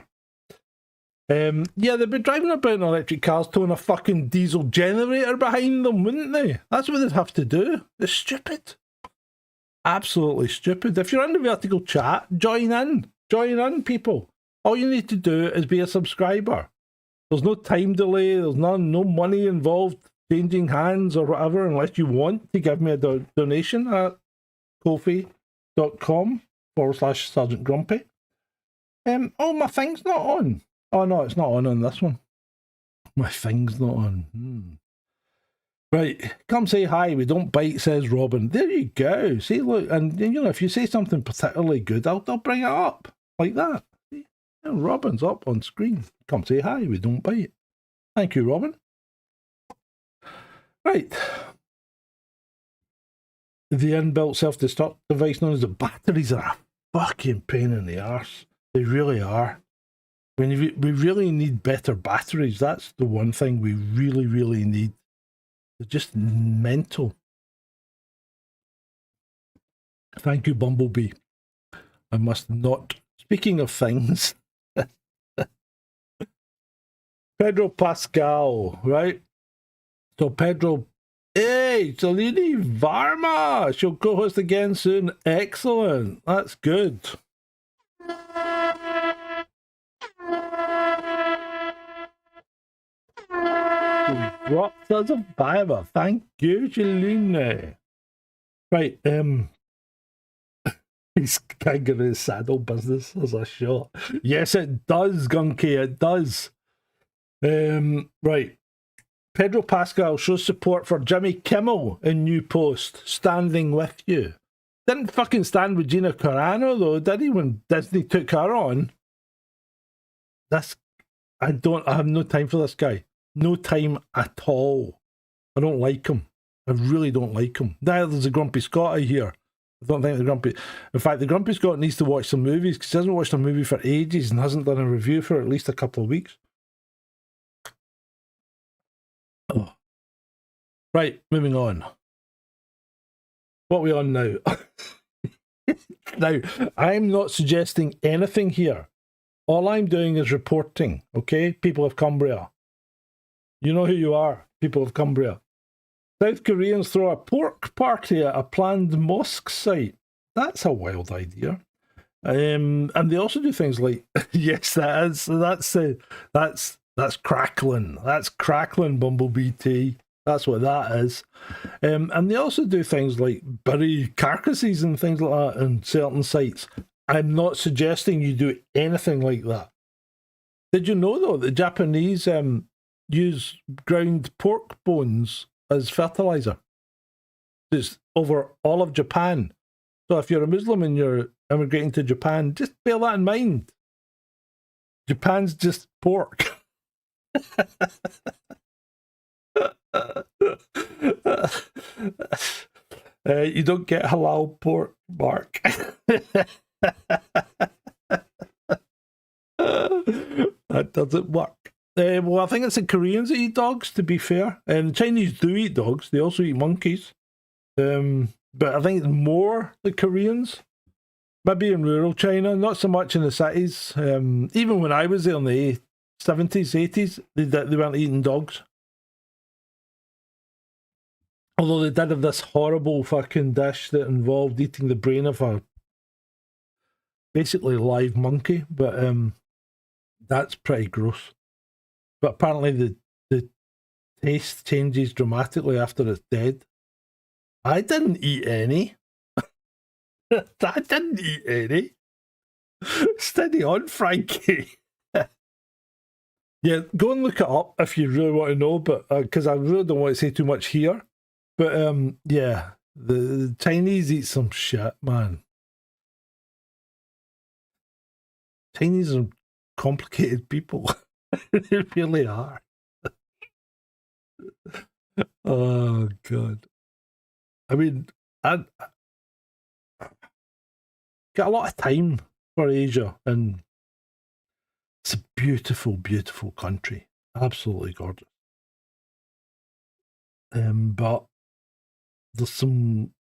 Yeah, they'd be driving about in electric cars towing a fucking diesel generator behind them, wouldn't they? That's what they'd have to do. It's stupid. Absolutely stupid. If you're in the vertical chat, join in. Join in, people. All you need to do is be a subscriber. There's no time delay. There's no money involved. changing hands or whatever, unless you want to give me a donation at kofi.com/Sgt Grumpy. Oh, my thing's not on. Oh no, it's not on this one. My thing's not on. Right, come say hi, we don't bite, says Robin. There you go. See, look, and you know, if you say something particularly good, I'll bring it up like that. See? Robin's up on screen. Come say hi, we don't bite. Thank you, Robin. Right. The inbuilt self-destruct device known as the batteries are a fucking pain in the arse. They really are. We really need better batteries. That's the one thing we really, really need. They're just mental. Thank you, Bumblebee. I must not. Speaking of things, Pedro Pascal, right? So Pedro, hey, Salini Varma, she'll co-host again soon. Excellent, that's good. Dropped us a fiver. Thank you, Shalini. Right, he's kangaroo saddle business as a shot. Yes, it does, Gunky, it does. Right. Pedro Pascal shows support for Jimmy Kimmel in new post, standing with you. Didn't fucking stand with Gina Carano though, did he, when Disney took her on? I have no time for this guy. No time at all. I don't like him. I really don't like him. Neither does the Grumpy Scott I hear. I don't think the Grumpy... In fact, the Grumpy Scott needs to watch some movies because he hasn't watched a movie for ages and hasn't done a review for at least a couple of weeks. Oh. Right, moving on. What are we on now? Now, I'm not suggesting anything here. All I'm doing is reporting, okay? People of Cumbria. You know who you are, people of Cumbria. South Koreans throw a pork party at a planned mosque site. That's a wild idea. And they also do things like, yes, that's crackling. That's crackling, Bumblebee T. That's what that is. And they also do things like bury carcasses and things like that on certain sites. I'm not suggesting you do anything like that. Did you know, though, the Japanese use ground pork bones as fertilizer? It's over all of Japan. So if you're a Muslim and you're immigrating to Japan, just bear that in mind. Japan's just pork. You don't get halal pork, Mark. That doesn't work. Well, I think it's the Koreans that eat dogs, to be fair. The Chinese do eat dogs. They also eat monkeys. But I think it's more the Koreans. Maybe in rural China, not so much in the cities. Even when I was there in the 70s, 80s, they weren't eating dogs. Although they did have this horrible fucking dish that involved eating the brain of a basically live monkey, but that's pretty gross. But apparently the taste changes dramatically after it's dead. I didn't eat any. I didn't eat any. Steady on, Frankie. Yeah, go and look it up if you really want to know, but because I really don't want to say too much here. But yeah, the Chinese eat some shit, man. Chinese are complicated people. They really are. Oh God. I mean, I got a lot of time for Asia, and it's a beautiful, beautiful country. Absolutely gorgeous. But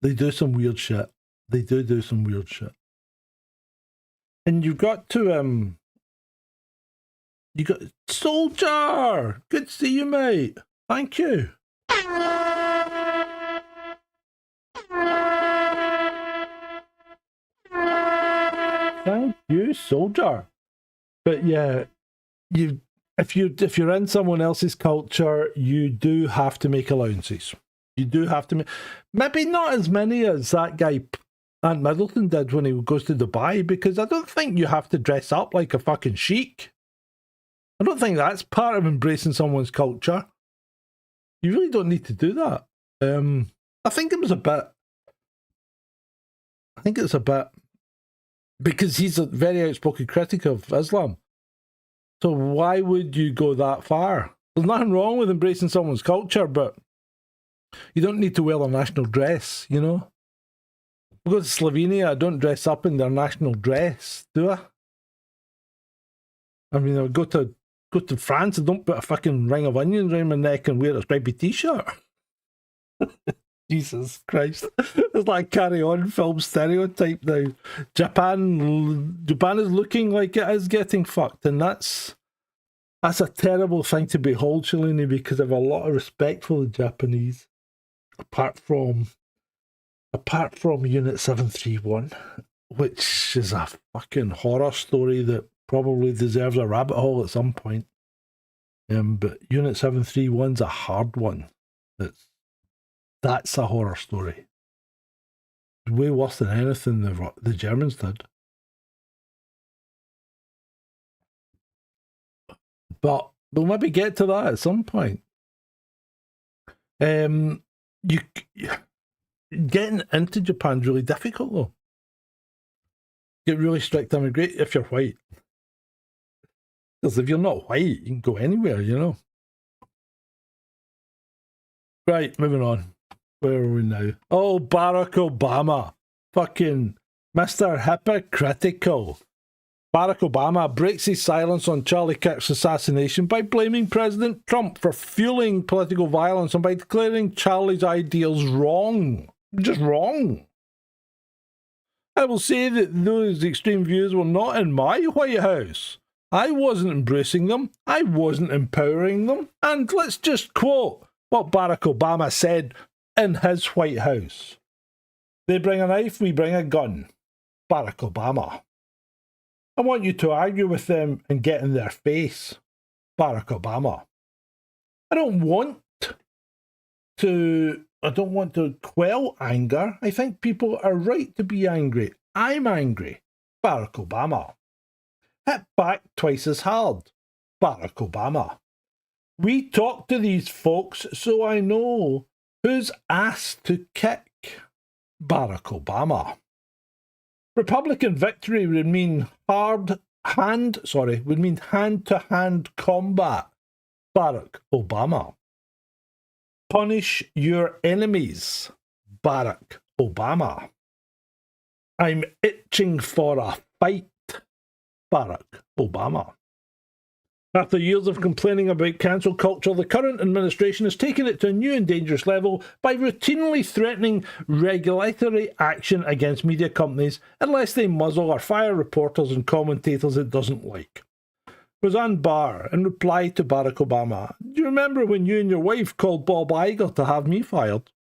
they do some weird shit. They do some weird shit. And you've got to you got Soldier. Good to see you, mate. Thank you. Thank you, Soldier. But yeah, if you're in someone else's culture, you do have to make allowances. You do have to make, maybe not as many as that guy Ant Middleton did when he goes to Dubai, because I don't think you have to dress up like a fucking sheik. I don't think that's part of embracing someone's culture. You really don't need to do that. I think it's a bit because he's a very outspoken critic of Islam. So why would you go that far? There's nothing wrong with embracing someone's culture, but you don't need to wear their national dress, you know? I go to Slovenia, I don't dress up in their national dress, do I? I mean, I go to France, I don't put a fucking ring of onions around my neck and wear a stripy t-shirt. Jesus Christ. It's like Carry On film stereotype now. Japan is looking like it is getting fucked, and that's a terrible thing to behold, Shalini, because I have a lot of respect for the Japanese. Apart from Unit 731, which is a fucking horror story that probably deserves a rabbit hole at some point. But Unit 731's a hard one. That's a horror story. Way worse than anything the Germans did. But we'll maybe get to that at some point. Getting into Japan's really difficult though. Get really strict immigration if you're white. Because if you're not white, you can go anywhere, you know. Right, moving on. Where are we now? Oh, Barack Obama. Fucking Mr. Hypocritical. Barack Obama breaks his silence on Charlie Kirk's assassination by blaming President Trump for fueling political violence and by declaring Charlie's ideals wrong. Just wrong. I will say that those extreme views were not in my White House. I wasn't embracing them. I wasn't empowering them. And let's just quote what Barack Obama said in his White House. They bring a knife, we bring a gun. Barack Obama. I want you to argue with them and get in their face. Barack Obama. I don't want to quell anger. I think people are right to be angry. I'm angry. Barack Obama. Hit back twice as hard. Barack Obama. We talk to these folks so I know whose ass to kick. Barack Obama. Republican victory would mean hand-to-hand combat. Barack Obama. Punish your enemies. Barack Obama. I'm itching for a fight. Barack Obama. After years of complaining about cancel culture, the current administration has taken it to a new and dangerous level by routinely threatening regulatory action against media companies unless they muzzle or fire reporters and commentators it doesn't like. Roseanne Barr, in reply to Barack Obama, do you remember when you and your wife called Bob Iger to have me fired?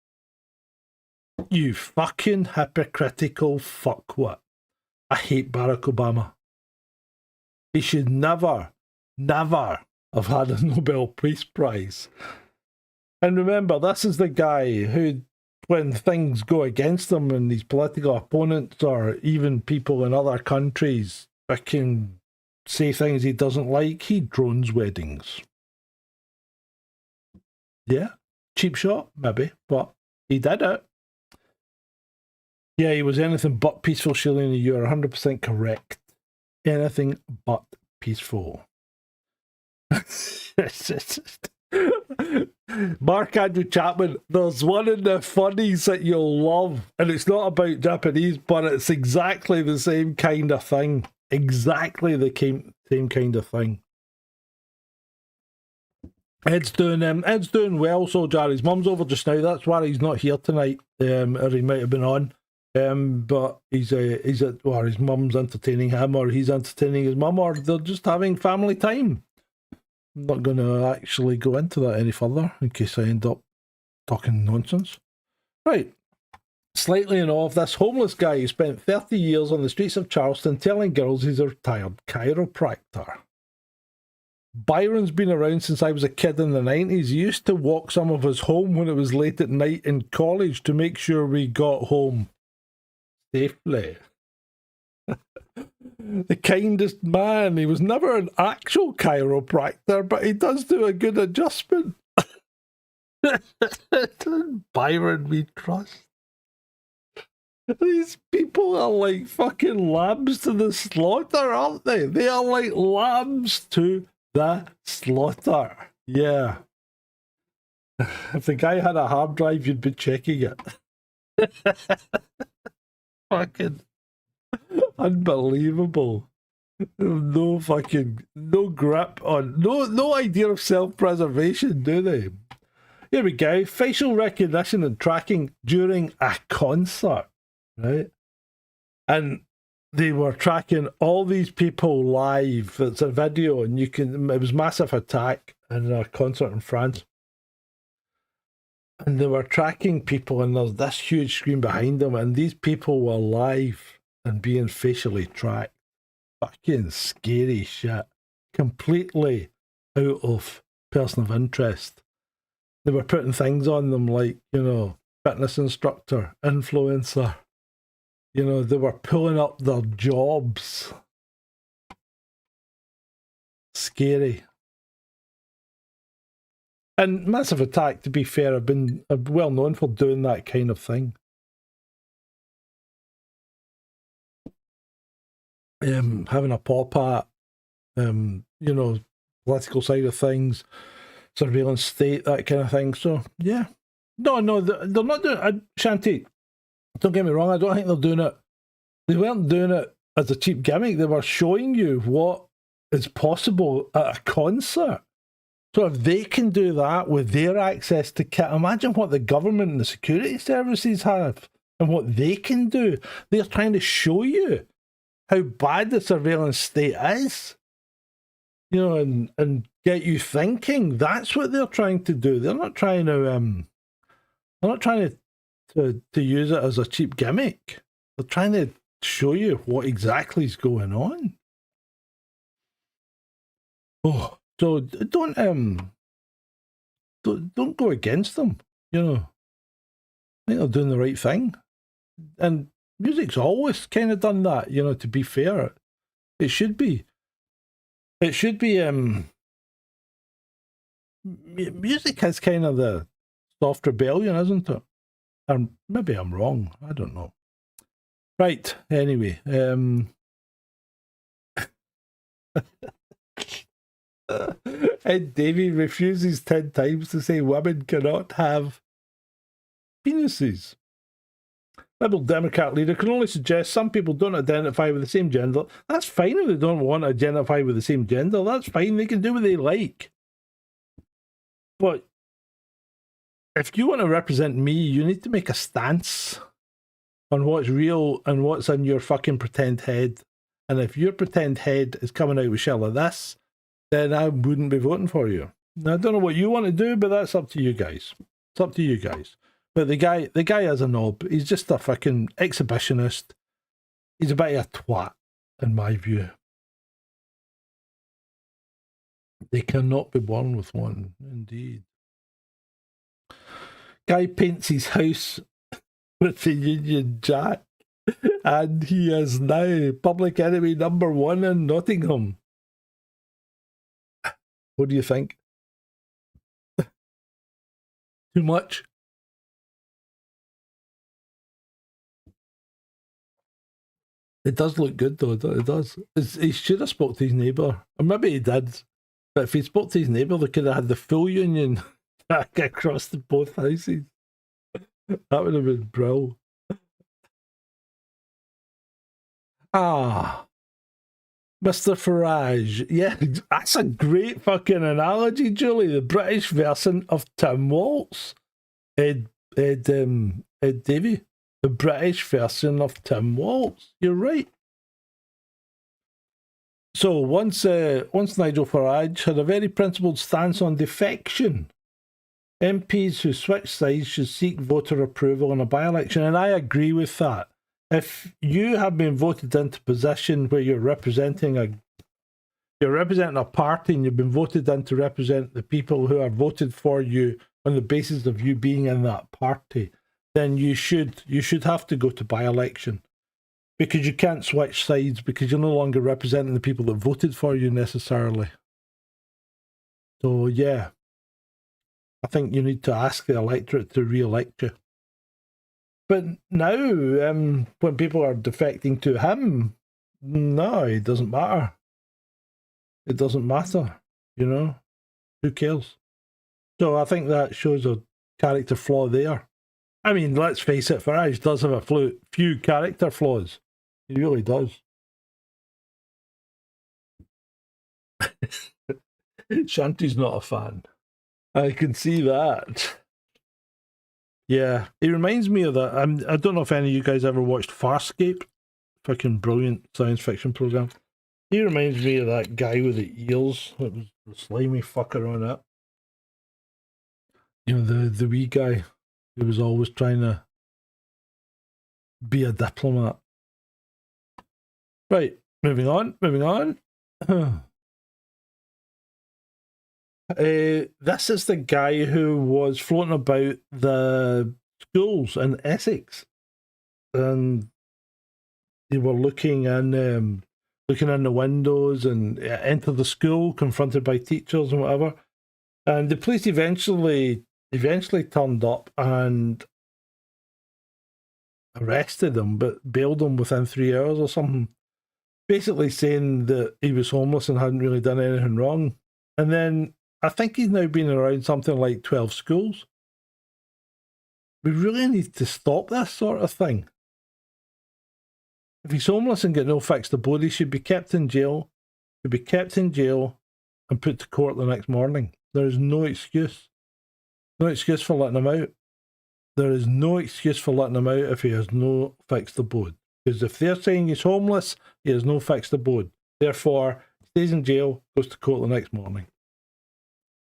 You fucking hypocritical fuckwit. I hate Barack Obama. He should never have had a Nobel Peace Prize. And remember, this is the guy who, when things go against him and his political opponents or even people in other countries can say things he doesn't like, he drones weddings. Yeah, cheap shot, maybe, but he did it. Yeah, he was anything but peaceful, Shalini. You're 100% correct. Anything but peaceful. Mark Andrew Chapman, there's one in the funnies that you'll love, and it's not about Japanese, but it's exactly the same kind of thing. Exactly the same kind of thing. Ed's doing well, so His mum's over just now. That's why he's not here tonight, or he might have been on. But he's or his mum's entertaining him, or he's entertaining his mum, or they're just having family time. I'm not going to actually go into that any further in case I end up talking nonsense. Right. Slightly in awe of this homeless guy who spent 30 years on the streets of Charleston telling girls he's a retired chiropractor. Byron's been around since I was a kid in the 90s. He used to walk some of us home when it was late at night in college to make sure we got home safely. The kindest man. He was never an actual chiropractor, but he does do a good adjustment. Byron we trust. These people are like fucking lambs to the slaughter, aren't they? They are like lambs to the slaughter. Yeah. If the guy had a hard drive, you'd be checking it. Fucking unbelievable. No grip on, no idea of self-preservation, do they? Here we go. Facial recognition and tracking during a concert, right? And they were tracking all these people live. It's a video, and it was massive attack in a concert in France. And they were tracking people, and there's this huge screen behind them, and these people were live and being facially tracked. Fucking scary shit. Completely out of person of interest. They were putting things on them like, fitness instructor, influencer. They were pulling up their jobs. Scary. And Massive Attack, to be fair, have been well known for doing that kind of thing. Having a pop at, political side of things, surveillance state, that kind of thing. So, yeah. No, they're not doing it. Shanty, don't get me wrong, I don't think they're doing it. They weren't doing it as a cheap gimmick. They were showing you what is possible at a concert. So if they can do that with their access to kit, imagine what the government and the security services have and what they can do. They're trying to show you how bad the surveillance state is, and get you thinking. That's what they're trying to do. They're not trying to use it as a cheap gimmick. They're trying to show you what exactly is going on. Oh, so don't go against them. I think they're doing the right thing, and music's always kind of done that. To be fair, it should be. It should be. Music has kind of the soft rebellion, isn't it? And maybe I'm wrong. I don't know. Right. Anyway, Ed Davey refuses 10 times to say women cannot have penises. Liberal Democrat leader can only suggest some people don't identify with the same gender. That's fine if they don't want to identify with the same gender. That's fine. They can do what they like. But if you want to represent me, you need to make a stance on what's real and what's in your fucking pretend head. And if your pretend head is coming out with shit like this, then I wouldn't be voting for you. Now, I don't know what you want to do, but that's up to you guys. It's up to you guys. But the guy is a knob. He's just a fucking exhibitionist. He's a bit of a twat, in my view. They cannot be born with one, indeed. Guy paints his house with the Union Jack, and he is now public enemy number 1 in Nottingham. What do you think? Too much? It does look good, though. It does. He should have spoke to his neighbour. Or maybe he did. But if he spoke to his neighbour, they could have had the full Union Jack across both houses. That would have been brilliant. Ah, Mr. Farage. Yeah, that's a great fucking analogy, Julie. The British version of Tim Waltz. Ed Davey. The British version of Tim Waltz. You're right. So once Nigel Farage had a very principled stance on defection, MPs who switch sides should seek voter approval in a by-election, and I agree with that. If you have been voted into position where you're representing You're representing a party and you've been voted in to represent the people who are voted for you on the basis of you being in that party, then you should have to go to by-election. Because you can't switch sides, because you're no longer representing the people that voted for you necessarily. So yeah, I think you need to ask the electorate to re-elect you. But now, when people are defecting to him, no, it doesn't matter. It doesn't matter, you know? Who cares? So I think that shows a character flaw there. I mean, let's face it, Farage does have a few character flaws. He really does. Shanti's not a fan. I can see that. Yeah, he reminds me of that. I don't know if any of you guys ever watched Farscape. Fucking brilliant science fiction program. He reminds me of that guy with the eels. It was the slimy fucker on it. You know, the wee guy who was always trying to be a diplomat. Right, moving on. This is the guy who was floating about the schools in Essex, and they were looking in the windows and entered the school, confronted by teachers and whatever. And the police eventually turned up and arrested him, but bailed him within 3 hours or something. Basically saying that he was homeless and hadn't really done anything wrong. And then I think he's now been around something like 12 schools. We really need to stop this sort of thing. If he's homeless and got no fixed abode, he should be kept in jail. Should be kept in jail and put to court the next morning. There is no excuse. No excuse for letting him out. There is no excuse for letting him out if he has no fixed abode. Because if they're saying he's homeless, he has no fixed abode. Therefore, stays in jail, goes to court the next morning.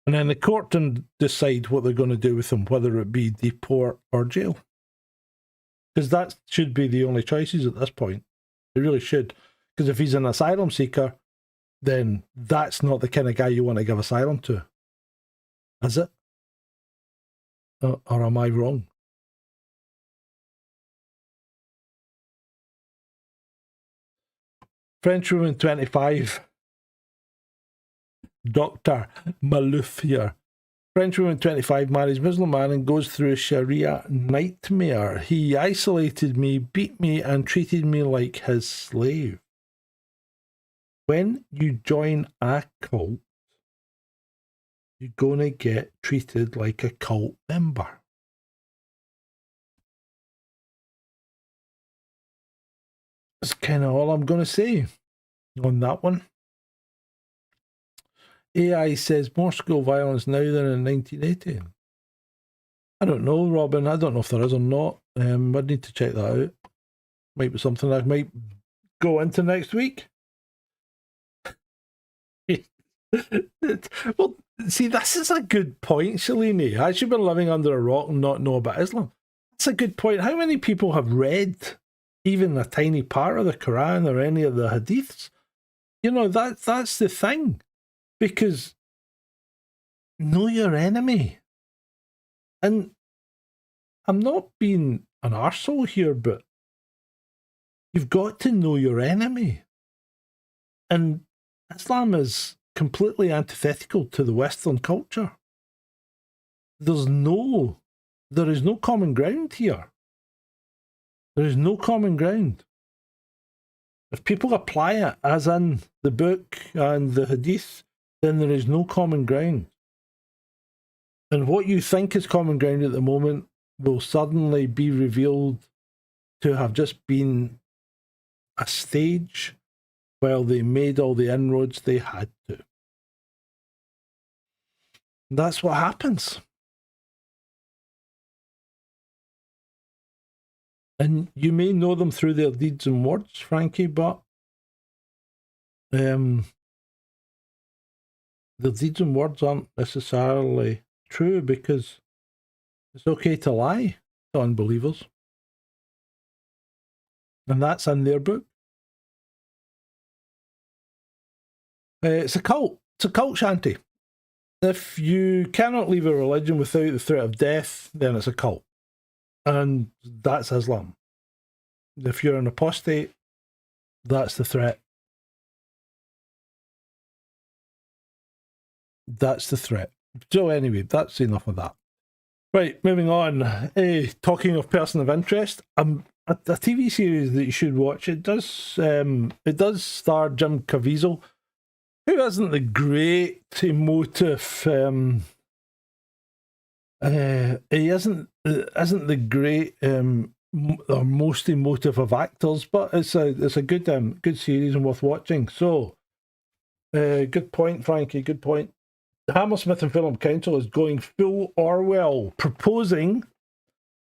And then the court can decide what they're going to do with him, whether it be deport or jail. Because that should be the only choices at this point. They really should. Because if he's an asylum seeker, then that's not the kind of guy you want to give asylum to. Is it? Or am I wrong? French woman 25. Dr. Malouf here. French woman 25 marries Muslim man and goes through a Sharia nightmare. He isolated me, beat me, and treated me like his slave. When you join a cult, you're going to get treated like a cult member. That's kind of all I'm going to say on that one. AI says more school violence now than in 1980. I don't know, Robin. I don't know if there is or not. I'd need to check that out. Might be something I might go into next week. Well, see, this is a good point, Shalini. I should be living under a rock and not know about Islam. That's a good point. How many people have read even a tiny part of the Quran or any of the hadiths? You know, that's the thing. Because know your enemy. And I'm not being an arsehole here, but you've got to know your enemy. And Islam is completely antithetical to the Western culture. There is no common ground here. There is no common ground. If people apply it, as in the book and the hadith, then there is no common ground. And what you think is common ground at the moment will suddenly be revealed to have just been a stage while they made all the inroads they had to. That's what happens. And you may know them through their deeds and words, Frankie, but the deeds and words aren't necessarily true, because it's okay to lie to unbelievers. And that's in their book. It's a cult. It's a cult shanty. If you cannot leave a religion without the threat of death, then it's a cult. And that's Islam. If you're an apostate, that's the threat. That's the threat. So anyway, that's enough of that. Right, moving on. Talking of person of interest, a TV series that you should watch. It does star Jim Caviezel, who isn't the great emotive. He isn't the great or most emotive of actors, but it's a good series and worth watching. So, good point, Frankie. Good point. The Hammersmith and Film Council is going full Orwell, proposing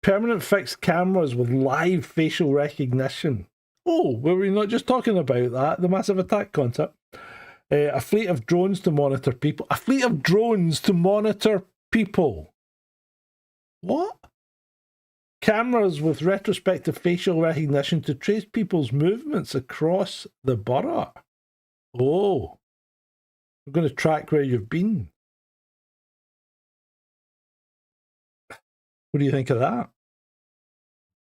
permanent fixed cameras with live facial recognition. Oh, were we not just talking about that? The Massive Attack concept. A fleet of drones to monitor people. A fleet of drones to monitor people. What? Cameras with retrospective facial recognition to trace people's movements across the borough. Oh. We're going to track where you've been. What do you think of that?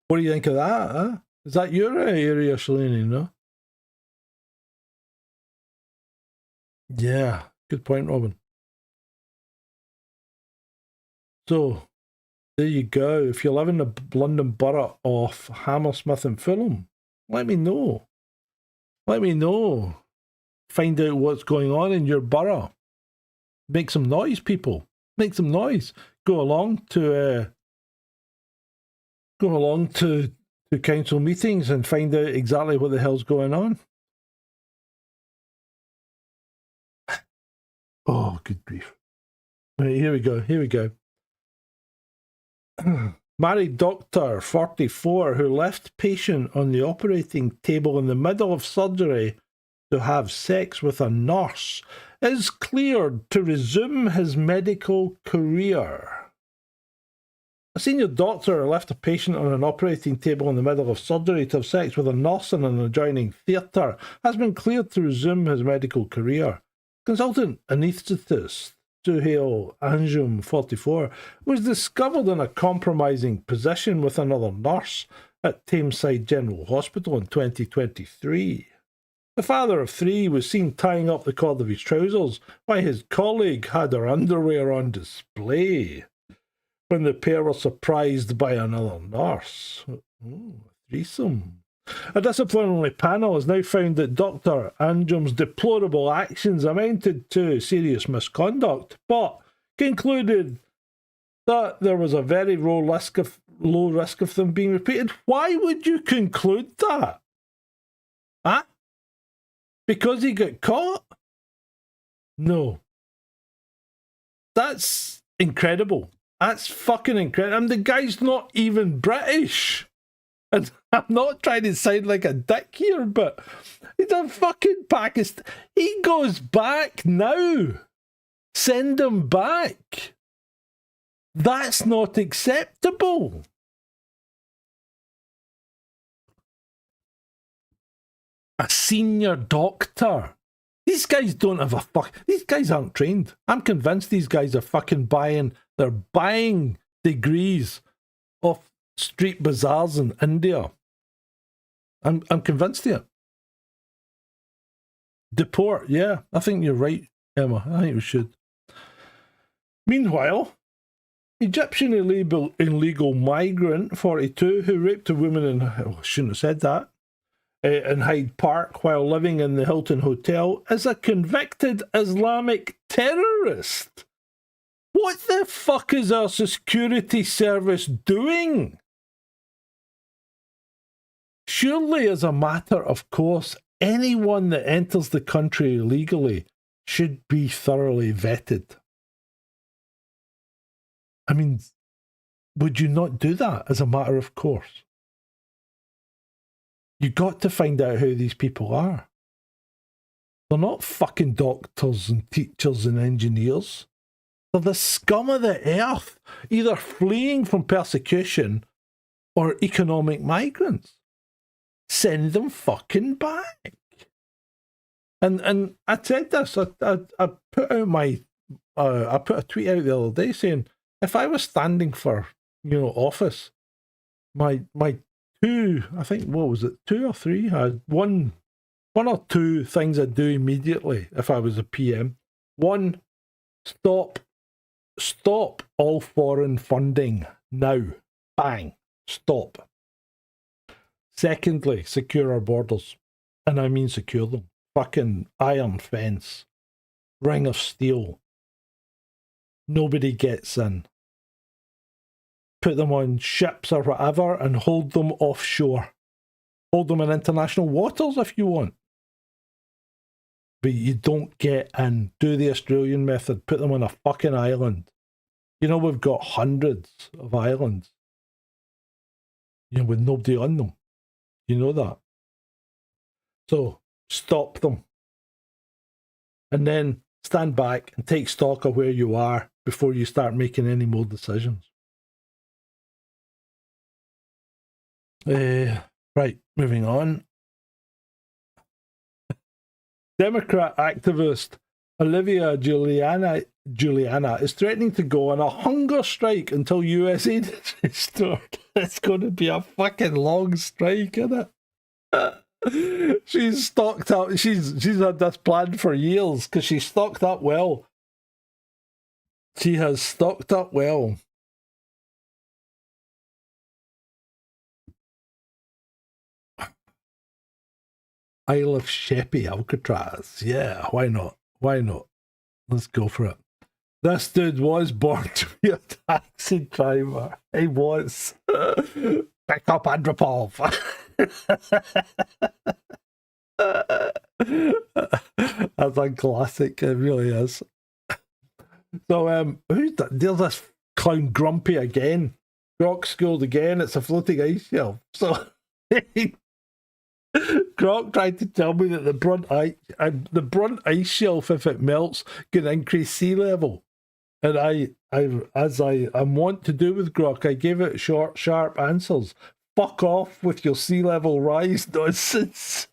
What do you think of that, huh? Is that your area, Shalini, no? Yeah, good point, Robin. So, there you go. If you live in the London borough of Hammersmith and Fulham, let me know. Let me know. Find out what's going on in your borough. Make some noise, people. Make some noise. Go along to council meetings and find out exactly what the hell's going on. Oh, good grief. Right, here we go. Married doctor, 44, who left patient on the operating table in the middle of surgery to have sex with a nurse, is cleared to resume his medical career. A senior doctor left a patient on an operating table in the middle of surgery to have sex with a nurse in an adjoining theatre has been cleared to resume his medical career. Consultant anaesthetist Suhail Anjum, 44, was discovered in a compromising position with another nurse at Tameside General Hospital in 2023. The father of three was seen tying up the cord of his trousers while his colleague had her underwear on display when the pair were surprised by another nurse. Oh, threesome. A disciplinary panel has now found that Dr. Anjum's deplorable actions amounted to serious misconduct, but concluded that there was a very low risk of them being repeated. Why would you conclude that? Huh? Because he got caught? No. That's incredible. That's fucking incredible. And the guy's not even British. And I'm not trying to sound like a dick here, but he's a fucking Pakistan. He goes back now. Send him back. That's not acceptable. A senior doctor. These guys don't have a fuck. These guys aren't trained. I'm convinced these guys are fucking buying. They're buying degrees off street bazaars in India. I'm convinced of it. Deport, yeah. I think you're right, Emma. I think we should. Meanwhile, Egyptian illegal migrant 42 who raped a woman in... Oh, I shouldn't have said that. In Hyde Park while living in the Hilton Hotel is a convicted Islamic terrorist. What the fuck is our security service doing? Surely, as a matter of course, anyone that enters the country illegally should be thoroughly vetted. I mean, would you not do that as a matter of course? You got to find out who these people are. They're not fucking doctors and teachers and engineers. They're the scum of the earth, either fleeing from persecution or economic migrants. Send them fucking back. And I said this. I put out I put a tweet out the other day saying if I was standing for office, my two, I think, what was it, 2 or 3? I had one or two things I'd do immediately if I was a PM. One, stop all foreign funding now. Bang. Stop. Secondly, secure our borders. And I mean secure them. Fucking iron fence. Ring of steel. Nobody gets in. Put them on ships or whatever and hold them offshore. Hold them in international waters if you want. But you don't get in. Do the Australian method. Put them on a fucking island. We've got hundreds of islands. With nobody on them. You know that. So, stop them. And then stand back and take stock of where you are before you start making any more decisions. Right, moving on. Democrat activist Olivia Juliana is threatening to go on a hunger strike until US aid is restored. It's going to be a fucking long strike, isn't it? She's stocked up. She's had this planned for years because she's stocked up well. She has stocked up well. Isle of Sheppey, Alcatraz. Yeah, why not? Why not? Let's go for it. This dude was born to be a taxi driver. He was. Pick up Andropov. That's a classic. It really is. So, who's that? There's this clown Grumpy again. Grok schooled again. It's a floating ice shelf. So, Grok tried to tell me that the brunt ice shelf, if it melts, can increase sea level. And as I'm wont to do with Grok, I gave it short, sharp answers. Fuck off with your sea level rise nonsense.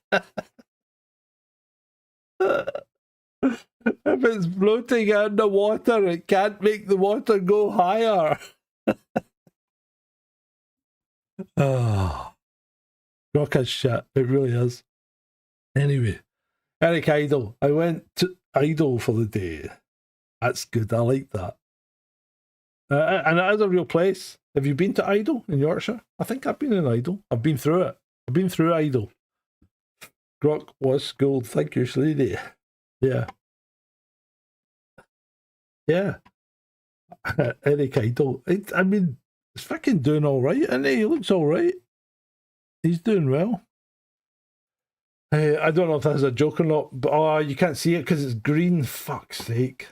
If it's floating in the water, it can't make the water go higher. Oh, Grok is shit. It really is. Anyway, Eric Idle. I went to Idle for the day. That's good. I like that. And it is a real place. Have you been to Idle in Yorkshire? I think I've been in Idle. I've been through it. I've been through Idle. Grok was schooled. Thank you, Slady. Yeah. Yeah. Eric Idle. I mean, he's fucking doing all right, isn't he? He looks all right. He's doing well. I don't know if that's a joke or not, but you can't see it because it's green. Fuck's sake.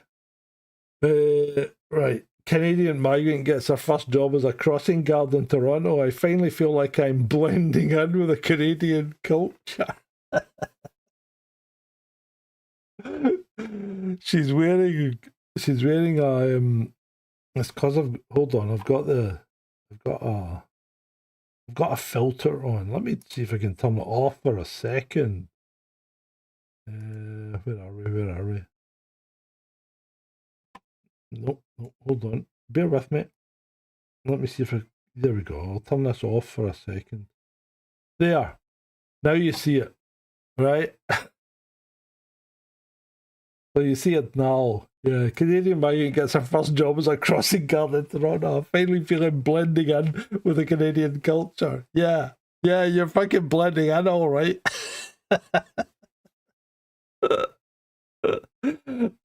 Right. Canadian migrant gets her first job as a crossing guard in Toronto. I finally feel like I'm blending in with the Canadian culture. She's wearing it's because hold on, I've got a filter on. Let me see if I can turn it off for a second. Where are we? Nope, hold on. Bear with me. Let me see if there we go. I'll turn this off for a second. There. Now you see it, right? So you see it now. Yeah, Canadian migrant gets her first job as a crossing guard in Toronto. I finally feeling blending in with the Canadian culture. Yeah, you're fucking blending in, all right.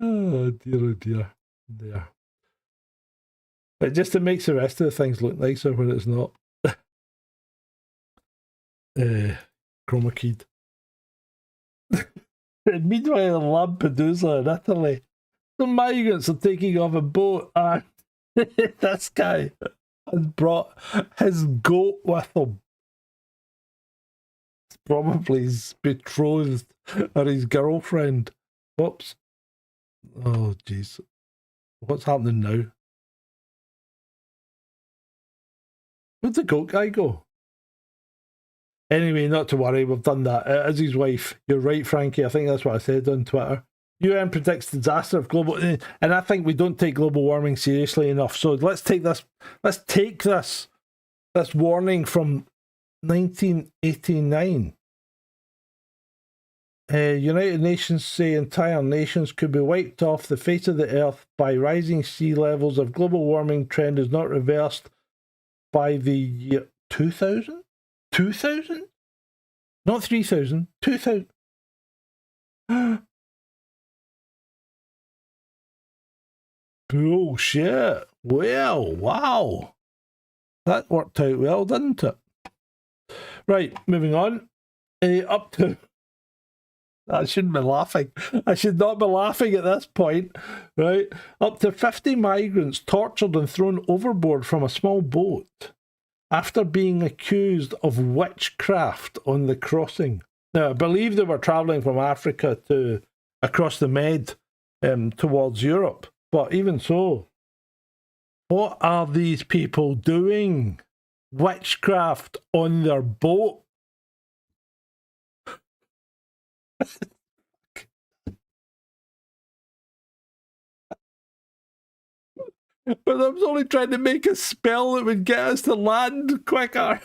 Oh dear. There. But just it makes the rest of the things look nicer when it's not. Chroma keyed. Meanwhile, in Lampedusa in Italy, some migrants are taking off a boat and this guy has brought his goat with him. It's probably his betrothed or his girlfriend. Whoops. Oh, jeez. What's happening now? Where'd the goat guy go? Anyway, not to worry, we've done that. As his wife, you're right, Frankie. I think that's what I said on Twitter. UN predicts disaster of global, and I think we don't take global warming seriously enough. So let's take this warning from 1989. United Nations say entire nations could be wiped off the face of the earth by rising sea levels if global warming trend is not reversed by the year 2000? 2000? Not 3000, 2000. Bullshit. Well, wow. That worked out well, didn't it? Right, moving on. Up to... I shouldn't be laughing. I should not be laughing at this point. Right? Up to 50 migrants tortured and thrown overboard from a small boat after being accused of witchcraft on the crossing. Now, I believe they were travelling from Africa to across the Med towards Europe. But even so, what are these people doing? Witchcraft on their boat? But I was only trying to make a spell that would get us to land quicker.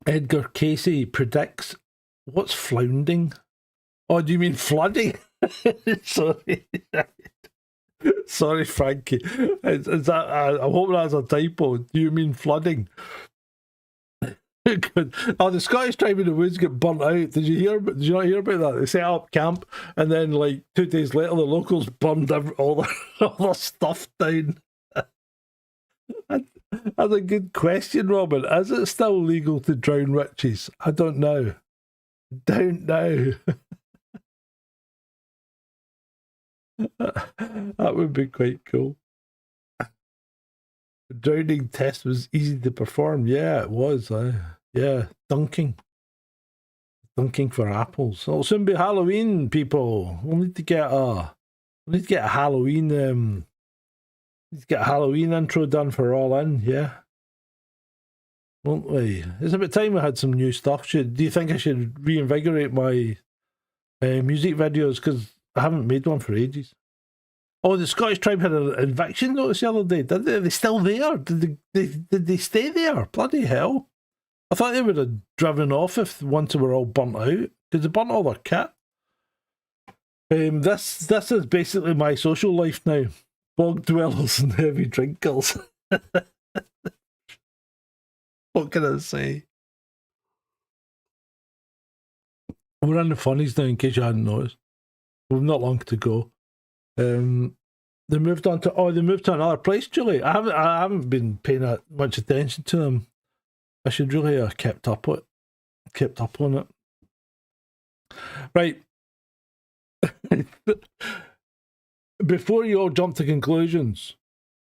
Edgar Casey predicts what's flounding? Oh, do you mean flooding? Sorry. Sorry, Frankie. Is that, I hope that's a typo. Do you mean flooding? Good. Oh, the Scottish tribe in the woods get burnt out. Did you not hear about that? They set up camp, and then like 2 days later, the locals burned all their stuff down. That's a good question, Robin. Is it still legal to drown witches? I don't know. Don't know. That would be quite cool. The drowning test was easy to perform. Yeah, it was. Yeah, dunking for apples. It'll soon be Halloween, people. We'll need to get a Halloween. Need to get a Halloween intro done for All In. Yeah, won't we? It's about time we had some new stuff. Do you think I should reinvigorate my music videos? Because I haven't made one for ages. Oh, the Scottish tribe had an eviction notice the other day. Did they? Are they still there? Did they stay there? Bloody hell. I thought they would have driven off once they were all burnt out. Because they burnt all their kit. This is basically my social life now. Bog dwellers and heavy drinkers. What can I say? We're in the funnies now, in case you hadn't noticed. We've not long to go. They moved to another place, Julie. I haven't been paying much attention to them. I should really have kept up on it. Right. Before you all jump to conclusions,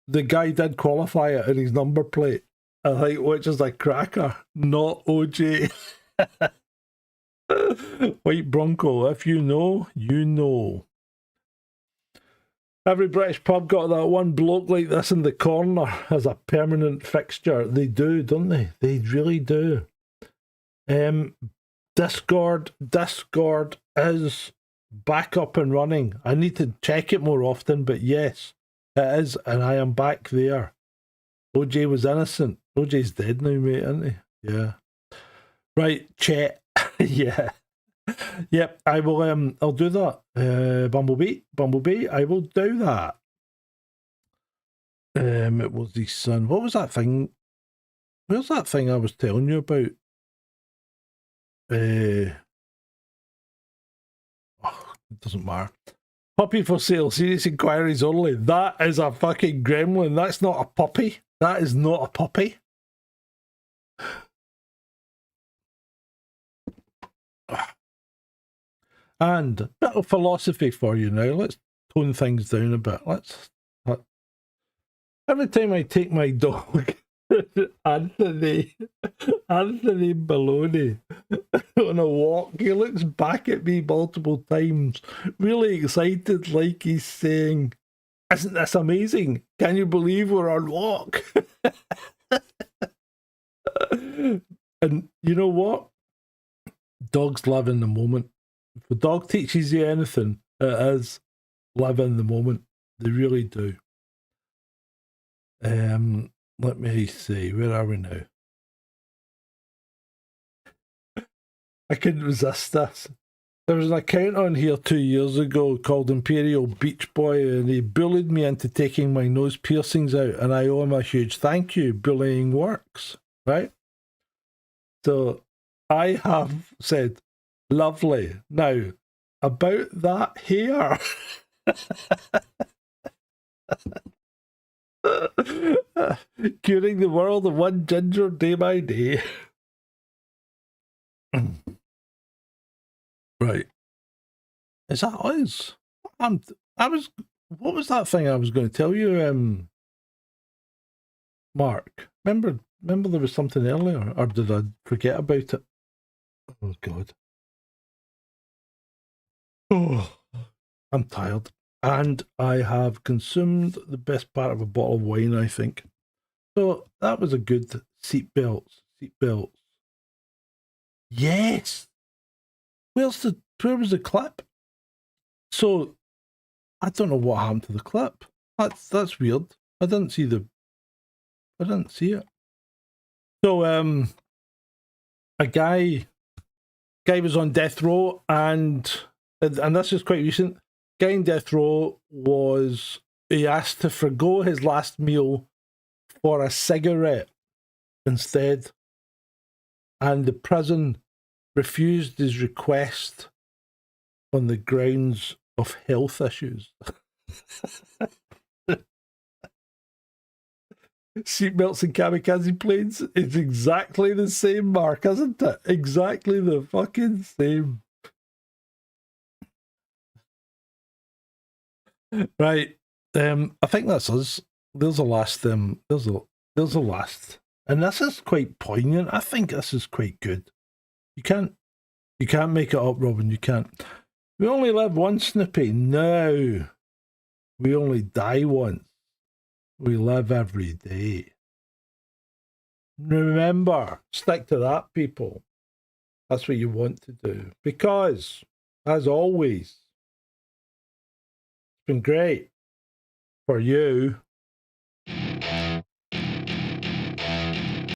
the guy did qualify it in his number plate. I think, which is a cracker, not OJ. White Bronco, if you know, you know. Every British pub got that one bloke like this in the corner as a permanent fixture. They do, don't they? They really do. Discord is back up and running. I need to check it more often, but yes, it is, and I am back there. OJ was innocent. OJ's dead now, mate, isn't he? Yeah. Right, chat. Yeah. Yep, I will. I'll do that. Bumblebee. I will do that. It was his son. What was that thing? Where's that thing I was telling you about? It doesn't matter. Puppy for sale. Serious inquiries only. That is a fucking gremlin. That's not a puppy. That is not a puppy. And a bit of philosophy for you now. Let's tone things down a bit. Every time I take my dog, Anthony Baloney, on a walk, he looks back at me multiple times, really excited, like he's saying, Isn't this amazing? Can you believe we're on walk? And you know what? Dogs live in the moment. If a dog teaches you anything, it is live in the moment. They really do. Let me see. Where are we now? I couldn't resist this. There was an account on here 2 years ago called Imperial Beach Boy, and he bullied me into taking my nose piercings out, and I owe him a huge thank you. Bullying works, right? So I have said, lovely. Now, about that hair. Curing the world of one ginger day by day. Right. Is that us? What was that thing I was going to tell you, Mark? Remember there was something earlier, or did I forget about it? Oh, God. Oh, I'm tired. And I have consumed the best part of a bottle of wine, I think. So that was a good seatbelts. Yes. Where was the clip? So I don't know what happened to the clip. That's weird. I didn't see it. So a guy was on death row, and this is quite recent. Guy in death row he asked to forgo his last meal for a cigarette instead, and the prison refused his request on the grounds of health issues. Seatbelts and kamikaze planes is exactly the same, Mark, isn't it? Exactly the fucking same. Right. I think that's us. There's a last. There's a last, and this is quite poignant. I think this is quite good. You can't make it up, Robin. You can't. We only live once, Snippy. No, we only die once. We live every day. Remember, stick to that, people. That's what you want to do. Because, as always, it's been great for you.